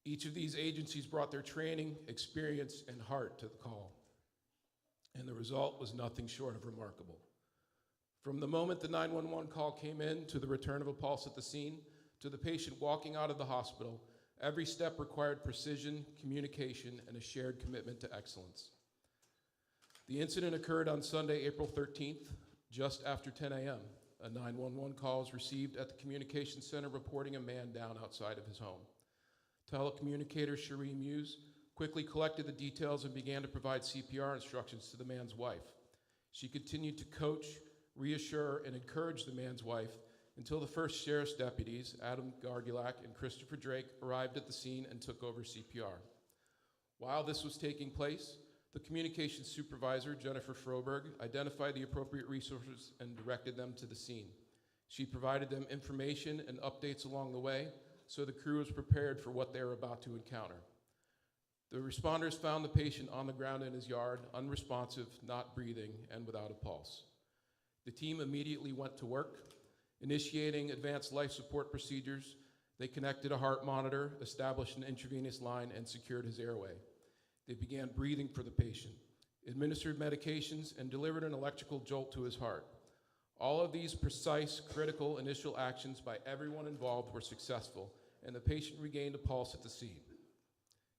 Speaker 15: Each of these agencies brought their training, experience, and heart to the call, and the result was nothing short of remarkable. From the moment the 911 call came in to the return of a pulse at the scene, to the patient walking out of the hospital, every step required precision, communication, and a shared commitment to excellence. The incident occurred on Sunday, April 13th, just after 10 a.m. A 911 call was received at the communications center reporting a man down outside of his home. Telecommunicator Cherie Muse quickly collected the details and began to provide CPR instructions to the man's wife. She continued to coach, reassure, and encourage the man's wife until the first sheriff's deputies, Adam Gargulak and Christopher Drake, arrived at the scene and took over CPR. While this was taking place, the communications supervisor, Jennifer Froberg, identified the appropriate resources and directed them to the scene. She provided them information and updates along the way, so the crew was prepared for what they were about to encounter. The responders found the patient on the ground in his yard, unresponsive, not breathing, and without a pulse. The team immediately went to work, initiating advanced life support procedures. They connected a heart monitor, established an intravenous line, and secured his airway. They began breathing for the patient, administered medications, and delivered an electrical jolt to his heart. All of these precise, critical initial actions by everyone involved were successful, and the patient regained a pulse at the scene.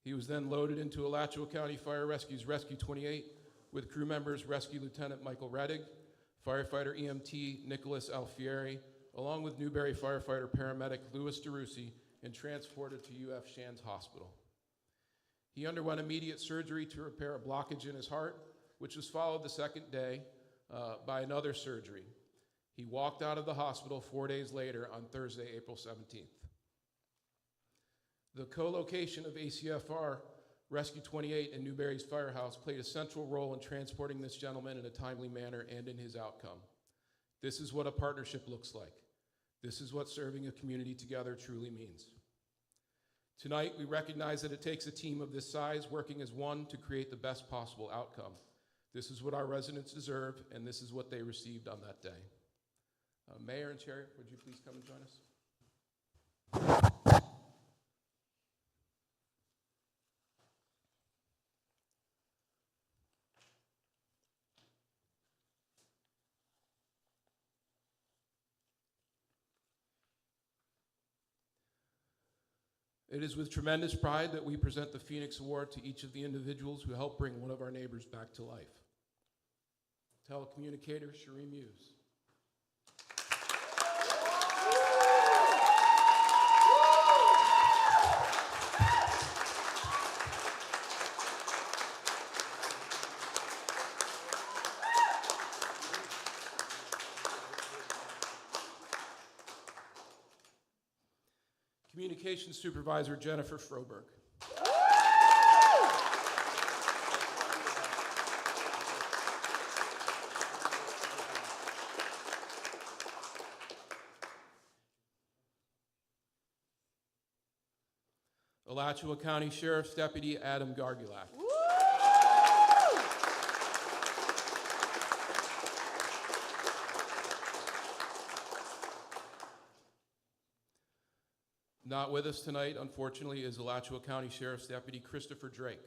Speaker 15: He was then loaded into Alachua County Fire Rescue's Rescue 28 with crew members Rescue Lieutenant Michael Reddig, firefighter EMT Nicholas Alfieri, along with Newberry firefighter paramedic Louis DeRusi, and transported to UF Shands Hospital. He underwent immediate surgery to repair a blockage in his heart, which was followed the second day by another surgery. He walked out of the hospital 4 days later on Thursday, April 17th. The co-location of ACFR Rescue 28 and Newberry's firehouse played a central role in transporting this gentleman in a timely manner and in his outcome. This is what a partnership looks like. This is what serving a community together truly means. Tonight, we recognize that it takes a team of this size working as one to create the best possible outcome. This is what our residents deserve, and this is what they received on that day. Mayor and Chair, would you please come and join us? It is with tremendous pride that we present the Phoenix Award to each of the individuals who helped bring one of our neighbors back to life. Telecommunicator Cherie Muse. Communications Supervisor Jennifer Froberg. Alachua County Sheriff's Deputy Adam Gargulak. Not with us tonight, unfortunately, is Alachua County Sheriff's Deputy Christopher Drake.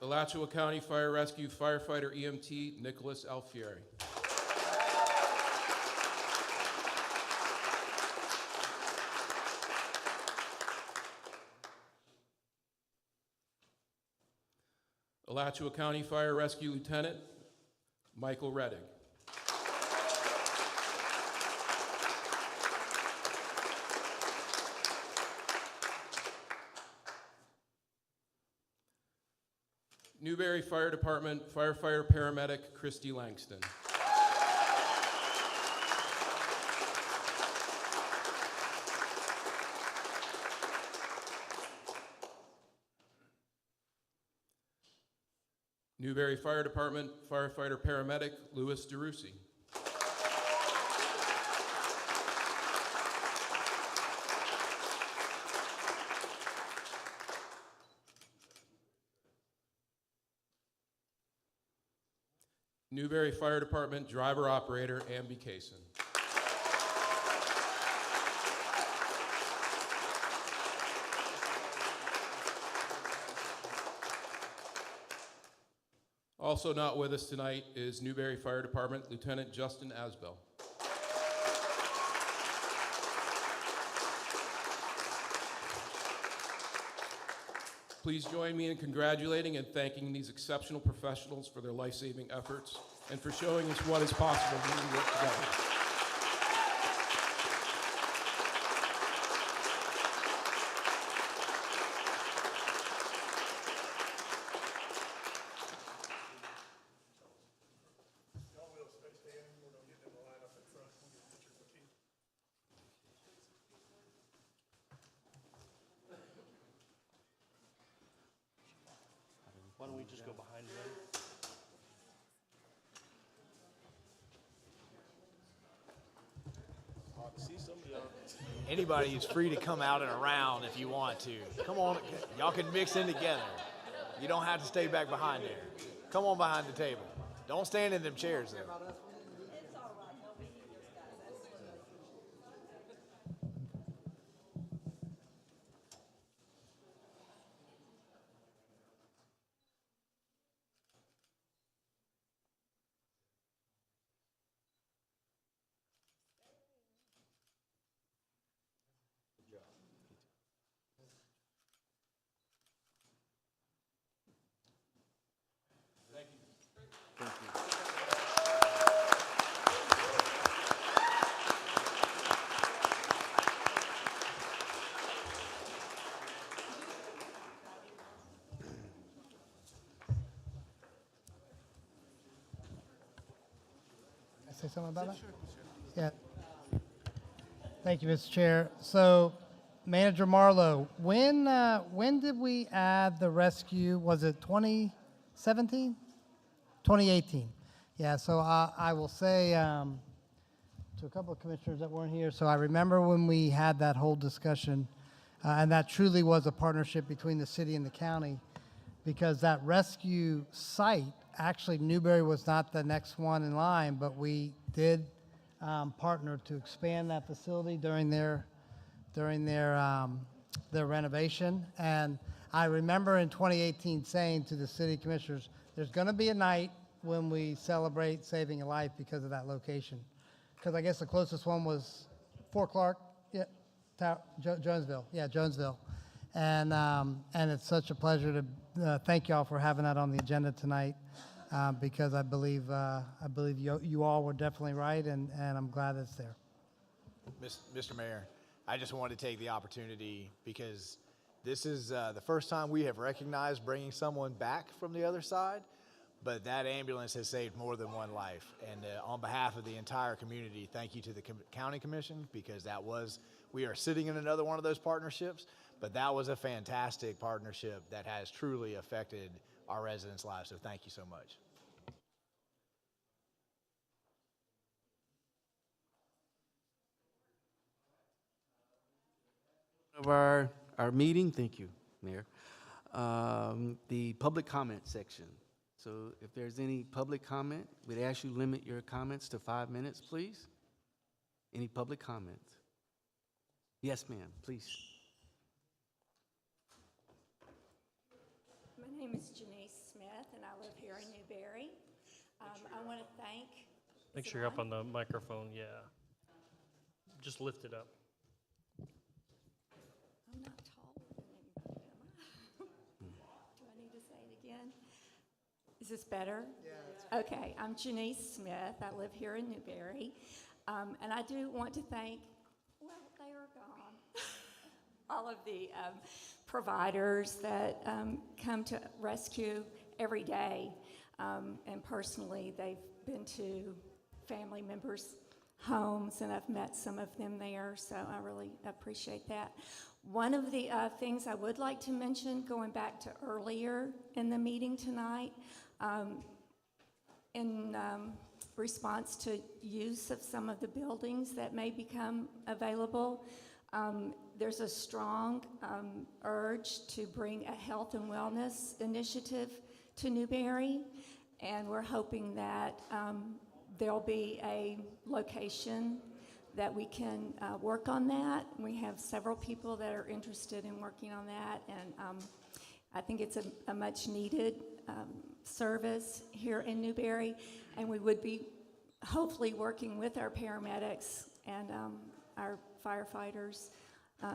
Speaker 15: Alachua County Fire Rescue firefighter EMT Nicholas Alfieri. Alachua County Fire Rescue Lieutenant Michael Reddig. Newberry Fire Department firefighter paramedic Christy Langston. Newberry Fire Department firefighter paramedic Louis DeRusi. Newberry Fire Department driver operator Amby Kaysen. Also not with us tonight is Newberry Fire Department Lieutenant Justin Asbell. Please join me in congratulating and thanking these exceptional professionals for their life-saving efforts and for showing us what is possible when we work together.
Speaker 1: Why don't we just go behind them?
Speaker 13: Anybody is free to come out and around if you want to. Come on, y'all can mix in together. You don't have to stay back behind there. Come on behind the table. Don't stand in them chairs though.
Speaker 2: Say something about that? Yeah. Thank you, Mr. Chair. So, Manager Marlowe, when did we add the rescue? Was it 2017? 2018. Yeah, so I will say to a couple of commissioners that weren't here, so I remember when we had that whole discussion, and that truly was a partnership between the city and the county, because that rescue site, actually Newberry was not the next one in line, but we did partner to expand that facility during their renovation. And I remember in 2018 saying to the city commissioners, there's going to be a night when we celebrate saving a life because of that location. Because I guess the closest one was Fort Clark, yeah, Jonesville, yeah, Jonesville. And it's such a pleasure to thank y'all for having that on the agenda tonight, because I believe you all were definitely right, and I'm glad it's there.
Speaker 13: Mr. Mayor, I just wanted to take the opportunity because this is the first time we have recognized bringing someone back from the other side, but that ambulance has saved more than one life. And on behalf of the entire community, thank you to the County Commission, because we are sitting in another one of those partnerships, but that was a fantastic partnership that has truly affected our residents' lives, so thank you so much.
Speaker 14: Of our meeting, thank you, Mayor. The public comment section. So if there's any public comment, we'd ask you limit your comments to 5 minutes, please. Any public comments? Yes, ma'am, please.
Speaker 16: My name is Janice Smith, and I live here in Newberry. I want to thank...
Speaker 1: Make sure you're up on the microphone, yeah. Just lift it up.
Speaker 16: I'm not taller than anybody, am I? Do I need to say it again? Is this better? Yeah. Okay, I'm Janice Smith. I live here in Newberry. And I do want to thank, well, they are gone, all of the providers that come to rescue every day. And personally, they've been to family members' homes, and I've met some of them there, so I really appreciate that. One of the things I would like to mention, going back to earlier in the meeting tonight, in response to use of some of the buildings that may become available. There's a strong urge to bring a health and wellness initiative to Newberry, and we're hoping that there'll be a location that we can work on that. We have several people that are interested in working on that, and I think it's a much needed service here in Newberry, and we would be hopefully working with our paramedics and our firefighters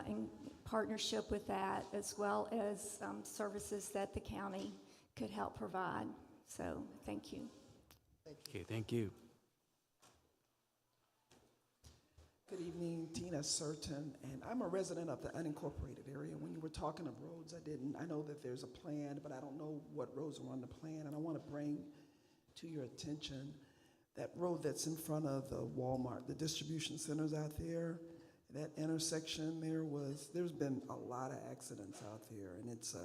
Speaker 16: in partnership with that, as well as services that the county could help provide. So, thank you.
Speaker 14: Okay, thank you.
Speaker 17: Good evening, Tina Certain, and I'm a resident of the unincorporated area. When you were talking of roads, I know that there's a plan, but I don't know what roads are on the plan, and I want to bring to your attention that road that's in front of the Walmart, the distribution centers out there. That intersection there's been a lot of accidents out there, and it's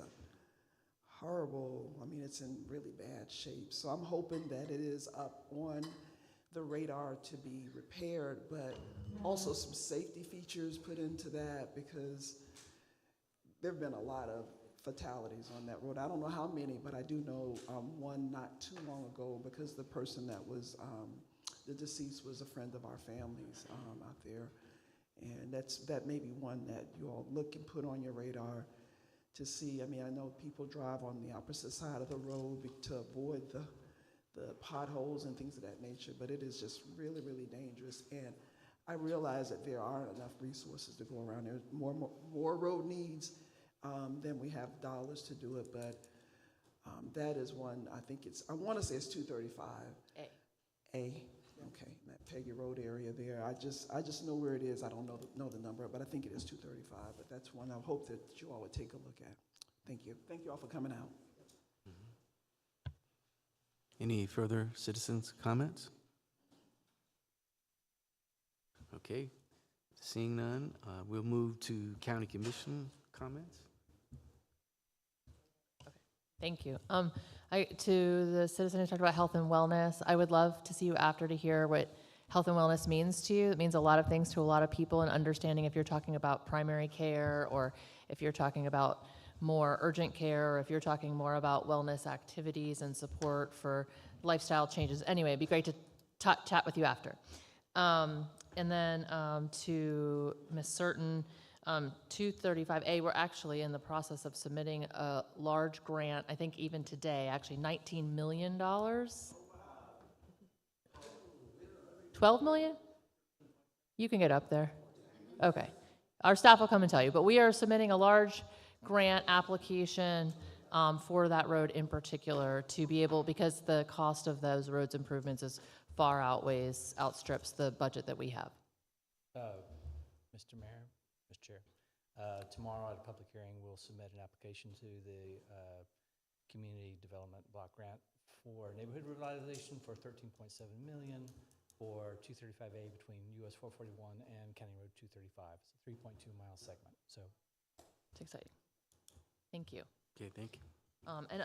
Speaker 17: horrible. I mean, it's in really bad shape. So I'm hoping that it is up on the radar to be repaired, but also some safety features put into that, because there have been a lot of fatalities on that road. I don't know how many, but I do know one not too long ago, because the person that was, the deceased was a friend of our family's out there. And that may be one that you all look and put on your radar to see. I mean, I know people drive on the opposite side of the road to avoid the potholes and things of that nature, but it is just really, really dangerous. And I realize that there aren't enough resources to go around. There's more road needs than we have dollars to do it, but that is one. I want to say it's 235. A. Okay, that Peggy Road area there. I just know where it is. I don't know the number, but I think it is 235. But that's one I hope that you all would take a look at. Thank you. Thank you all for coming out.
Speaker 14: Any further citizens' comments? Okay, seeing none, we'll move to County Commission comments.
Speaker 7: Thank you. To the citizen who talked about health and wellness, I would love to see you after to hear what health and wellness means to you. It means a lot of things to a lot of people, and understanding if you're talking about primary care, or if you're talking about more urgent care, or if you're talking more about wellness activities and support for lifestyle changes. Anyway, it'd be great to chat with you after. And then to Ms. Certain, 235A, we're actually in the process of submitting a large grant, I think even today, actually $19 million. 12 million? You can get up there. Okay. Our staff will come and tell you, but we are submitting a large grant application for that road in particular, to be able, because the cost of those roads improvements outstrips the budget that we have.
Speaker 18: Mr. Mayor, Mr. Chair, tomorrow at a public hearing, we'll submit an application to the Community Development Block Grant for neighborhood revitalization for $13.7 million for 235A between US 441 and County Road 235. It's a 3.2-mile segment. So
Speaker 7: it's exciting. Thank you.
Speaker 14: Okay, thank you.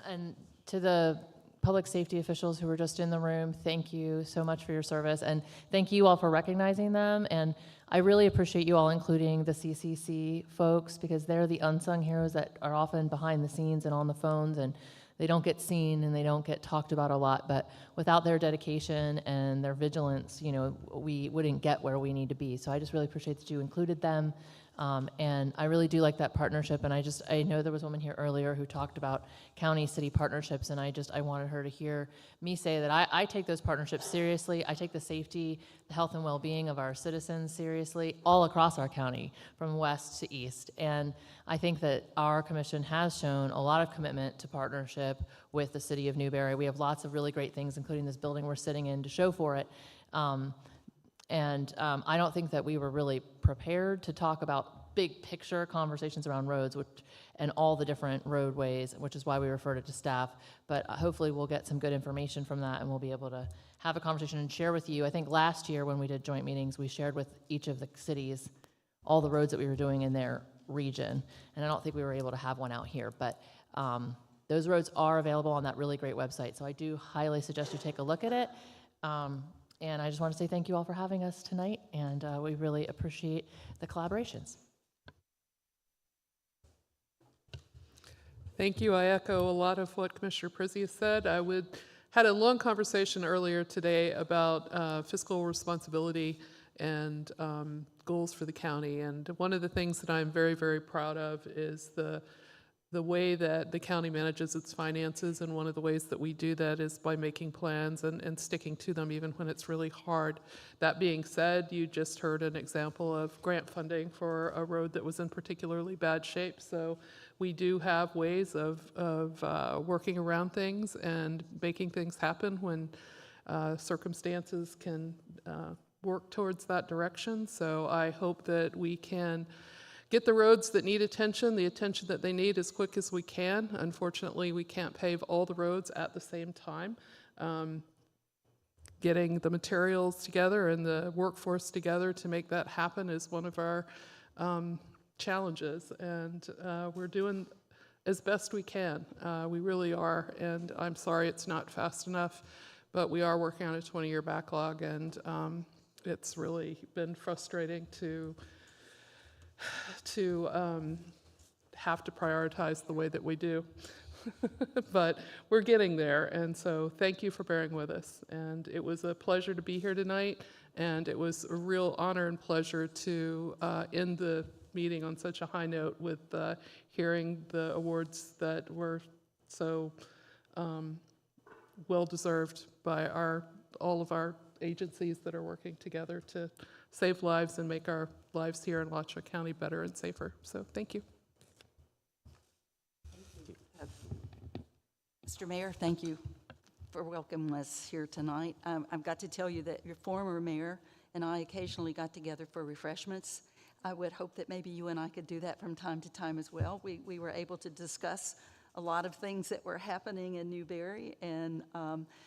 Speaker 7: And to the public safety officials who were just in the room, thank you so much for your service, and thank you all for recognizing them. And I really appreciate you all including the CCC folks, because they're the unsung heroes that are often behind the scenes and on the phones, and they don't get seen and they don't get talked about a lot. But without their dedication and their vigilance, we wouldn't get where we need to be. So I just really appreciate that you included them. And I really do like that partnership, and I know there was a woman here earlier who talked about county-city partnerships, and I wanted her to hear me say that I take those partnerships seriously. I take the safety, the health and well-being of our citizens seriously all across our county, from west to east, and I think that our commission has shown a lot of commitment to partnership with the city of Newberry. We have lots of really great things, including this building we're sitting in, to show for it. I don't think that we were really prepared to talk about big picture conversations around roads and all the different roadways, which is why we referred it to staff. But hopefully we'll get some good information from that, and we'll be able to have a conversation and share with you. I think last year when we did joint meetings, we shared with each of the cities all the roads that we were doing in their region. And I don't think we were able to have one out here. But those roads are available on that really great website. So I do highly suggest you take a look at it. And I just want to say thank you all for having us tonight, and we really appreciate the collaborations.
Speaker 10: Thank you. I echo a lot of what Commissioner Prizzi has said. Had a long conversation earlier today about fiscal responsibility and goals for the county. And one of the things that I'm very, very proud of is the way that the county manages its finances, and one of the ways that we do that is by making plans and sticking to them even when it's really hard. That being said, you just heard an example of grant funding for a road that was in particularly bad shape. So we do have ways of working around things and making things happen when circumstances can work towards that direction. So I hope that we can get the roads that need attention, the attention that they need, as quick as we can. Unfortunately, we can't pave all the roads at the same time. Getting the materials together and the workforce together to make that happen is one of our challenges, and we're doing as best we can. We really are, and I'm sorry it's not fast enough, but we are working on a 20-year backlog, and it's really been frustrating to have to prioritize the way that we do. But we're getting there, and so thank you for bearing with us. And it was a pleasure to be here tonight, and it was a real honor and pleasure to end the meeting on such a high note with hearing the awards that were so well-deserved by all of our agencies that are working together to save lives and make our lives here in Alachua County better and safer. So thank you.
Speaker 3: Mr. Mayor, thank you for welcoming us here tonight. I've got to tell you that your former mayor and I occasionally got together for refreshments. I would hope that maybe you and I could do that from time to time as well. We were able to discuss a lot of things that were happening in Newberry, and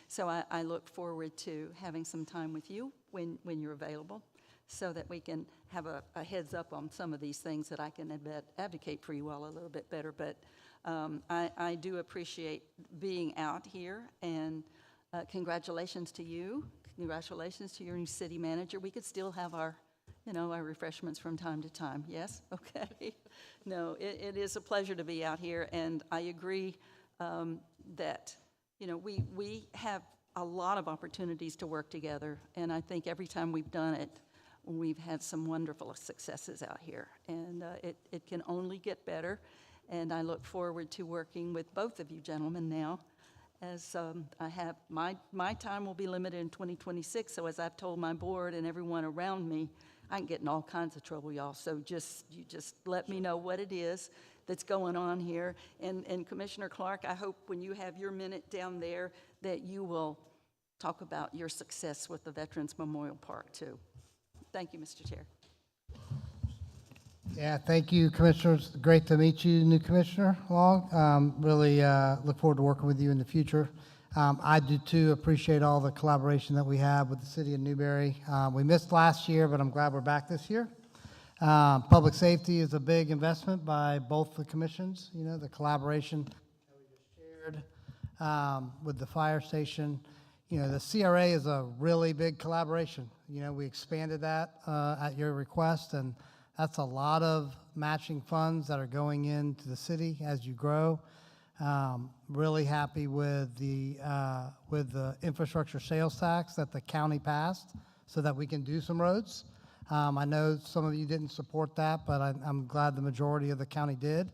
Speaker 3: so I look forward to having some time with you when you're available, so that we can have a heads up on some of these things that I can advocate for you all a little bit better. But I do appreciate being out here, and congratulations to you. Congratulations to your new city manager. We could still have our refreshments from time to time. Yes? Okay. No, it is a pleasure to be out here, and I agree that, we have a lot of opportunities to work together, and I think every time we've done it, we've had some wonderful successes out here, and it can only get better, and I look forward to working with both of you gentlemen now, as I have, my time will be limited in 2026, so as I've told my board and everyone around me, I can get in all kinds of trouble, y'all, so you just let me know what it is that's going on here, and Commissioner Clark, I hope when you have your minute down there that you will talk about your success with the Veterans Memorial Park, too. Thank you, Mr. Chair.
Speaker 2: Yeah, thank you, Commissioners. Great to meet you, new Commissioner Long. Really look forward to working with you in the future. I do, too, appreciate all the collaboration that we have with the city of Newberry. We missed last year, but I'm glad we're back this year. Public safety is a big investment by both the commissions. The collaboration that we just shared with the fire station. The CRA is a really big collaboration. We expanded that at your request, and that's a lot of matching funds that are going into the city as you grow. Really happy with the infrastructure sales tax that the county passed so that we can do some roads. I know some of you didn't support that, but I'm glad the majority of the county did.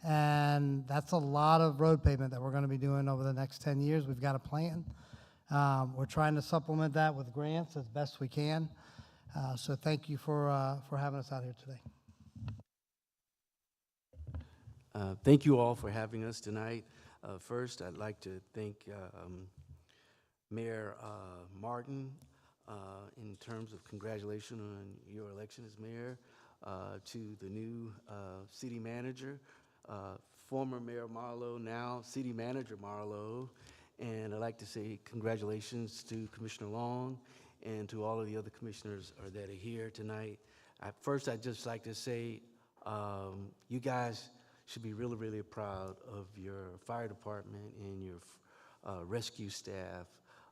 Speaker 2: And that's a lot of road pavement that we're going to be doing over the next 10 years. We've got a plan. We're trying to supplement that with grants as best we can. So thank you for having us out here today.
Speaker 14: Thank you all for having us tonight. First, I'd like to thank Mayor Martin in terms of congratulations on your election as mayor, to the new city manager, former Mayor Marlowe, now City Manager Marlowe. And I'd like to say congratulations to Commissioner Long and to all of the other commissioners that are here tonight. First, I'd just like to say you guys should be really, really proud of your fire department and your rescue staff.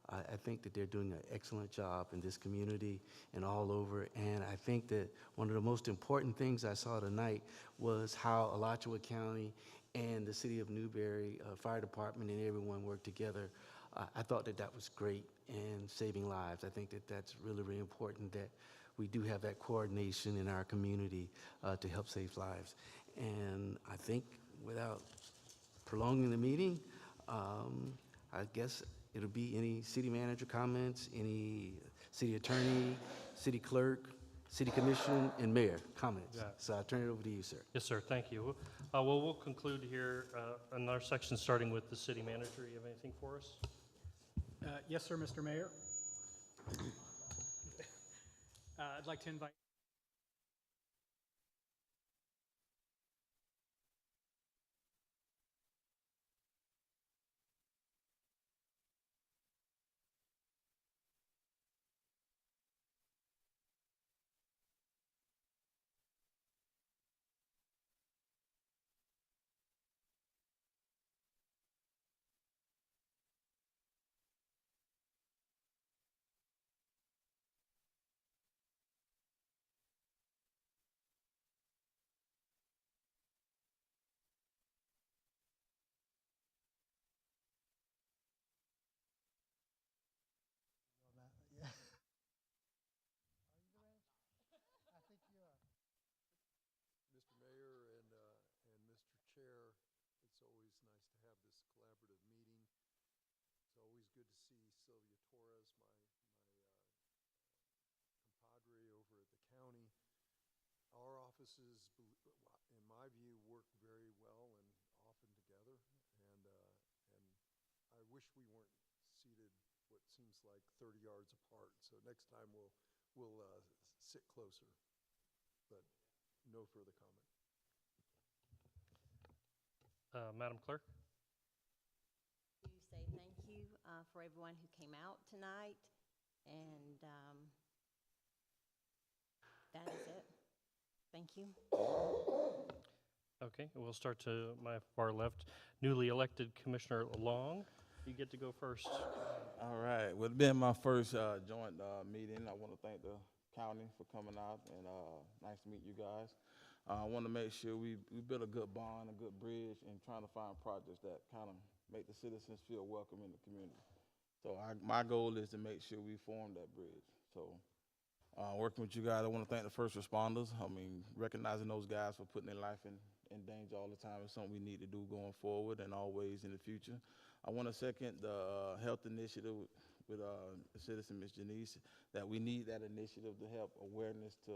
Speaker 14: I think that they're doing an excellent job in this community and all over. And I think that one of the most important things I saw tonight was how Alachua County and the city of Newberry Fire Department and everyone worked together. I thought that that was great and saving lives. I think that that's really, really important that we do have that coordination in our community to help save lives. And I think without prolonging the meeting, I guess it'll be any city manager comments, any city attorney, city clerk, city commission, and mayor comments.
Speaker 1: Yeah.
Speaker 14: So I'll turn it over to you, sir.
Speaker 1: Yes, sir, thank you. Well, we'll conclude here in our section, starting with the city manager. You have anything for us?
Speaker 6: Yes, sir, Mr. Mayor. I'd like to invite
Speaker 19: Mr. Mayor and Mr. Chair, it's always nice to have this collaborative meeting. It's always good to see Sylvia Torres, my compadre over at the county. Our offices, in my view, work very well and often together, and I wish we weren't seated what seems like 30 yards apart. So next time we'll sit closer. But no further comment.
Speaker 1: Madam Clerk?
Speaker 20: To say thank you for everyone who came out tonight, and that is it. Thank you.
Speaker 1: Okay, we'll start to my far left. Newly elected Commissioner Long, you get to go first.
Speaker 21: All right, well, it's been my first joint meeting. I want to thank the county for coming out, and nice to meet you guys. I want to make sure we build a good bond, a good bridge, and trying to find projects that kind of make the citizens feel welcome in the community. So my goal is to make sure we form that bridge. So working with you guys, I want to thank the first responders. I mean, recognizing those guys for putting their life in danger all the time is something we need to do going forward and always in the future. I want to second the health initiative with citizen Ms. Janice, that we need that initiative to help awareness to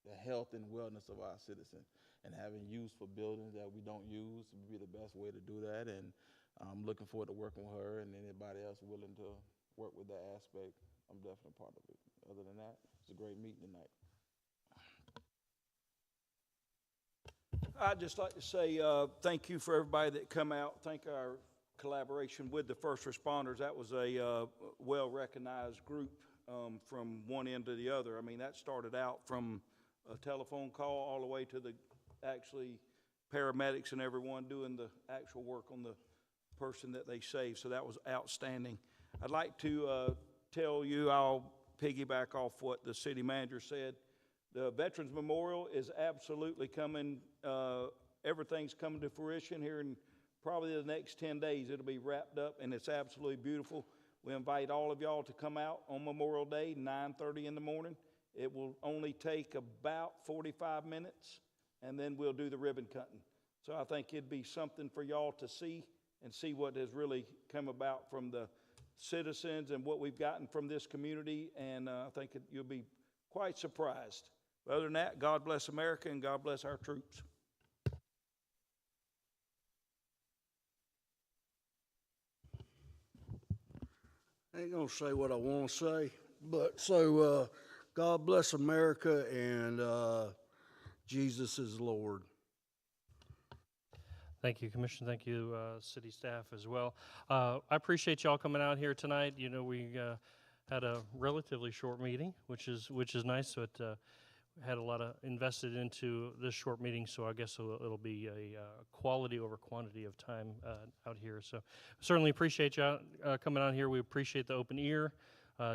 Speaker 21: the health and wellness of our citizens, and having use for buildings that we don't use would be the best way to do that. And I'm looking forward to working with her and anybody else willing to work with that aspect. I'm definitely part of it. Other than that, it's a great meeting tonight.
Speaker 8: I'd just like to say thank you for everybody that come out. Thank our collaboration with the first responders. That was a well-recognized group from one end to the other. I mean, that started out from a telephone call all the way to the actually paramedics and everyone doing the actual work on the person that they saved. So that was outstanding. I'd like to tell you, I'll piggyback off what the city manager said. The Veterans Memorial is absolutely coming, everything's coming to fruition here in probably the next 10 days. It'll be wrapped up, and it's absolutely beautiful. We invite all of y'all to come out on Memorial Day, 9:30 in the morning. It will only take about 45 minutes, and then we'll do the ribbon cutting. So I think it'd be something for y'all to see and see what has really come about from the citizens and what we've gotten from this community, and I think you'll be quite surprised. But other than that, God bless America and God bless our troops.
Speaker 22: I ain't gonna say what I want to say, but so God bless America, and Jesus is Lord.
Speaker 1: Thank you, Commissioner. Thank you, city staff as well. I appreciate y'all coming out here tonight. You know, we had a relatively short meeting, which is nice, but had a lot of invested into this short meeting, so I guess it'll be a quality over quantity of time out here. So certainly appreciate you coming out here. We appreciate the open ear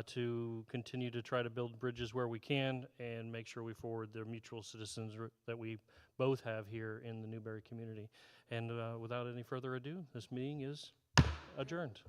Speaker 1: to continue to try to build bridges where we can and make sure we forward the mutual citizens that we both have here in the Newberry community. And without any further ado, this meeting is adjourned.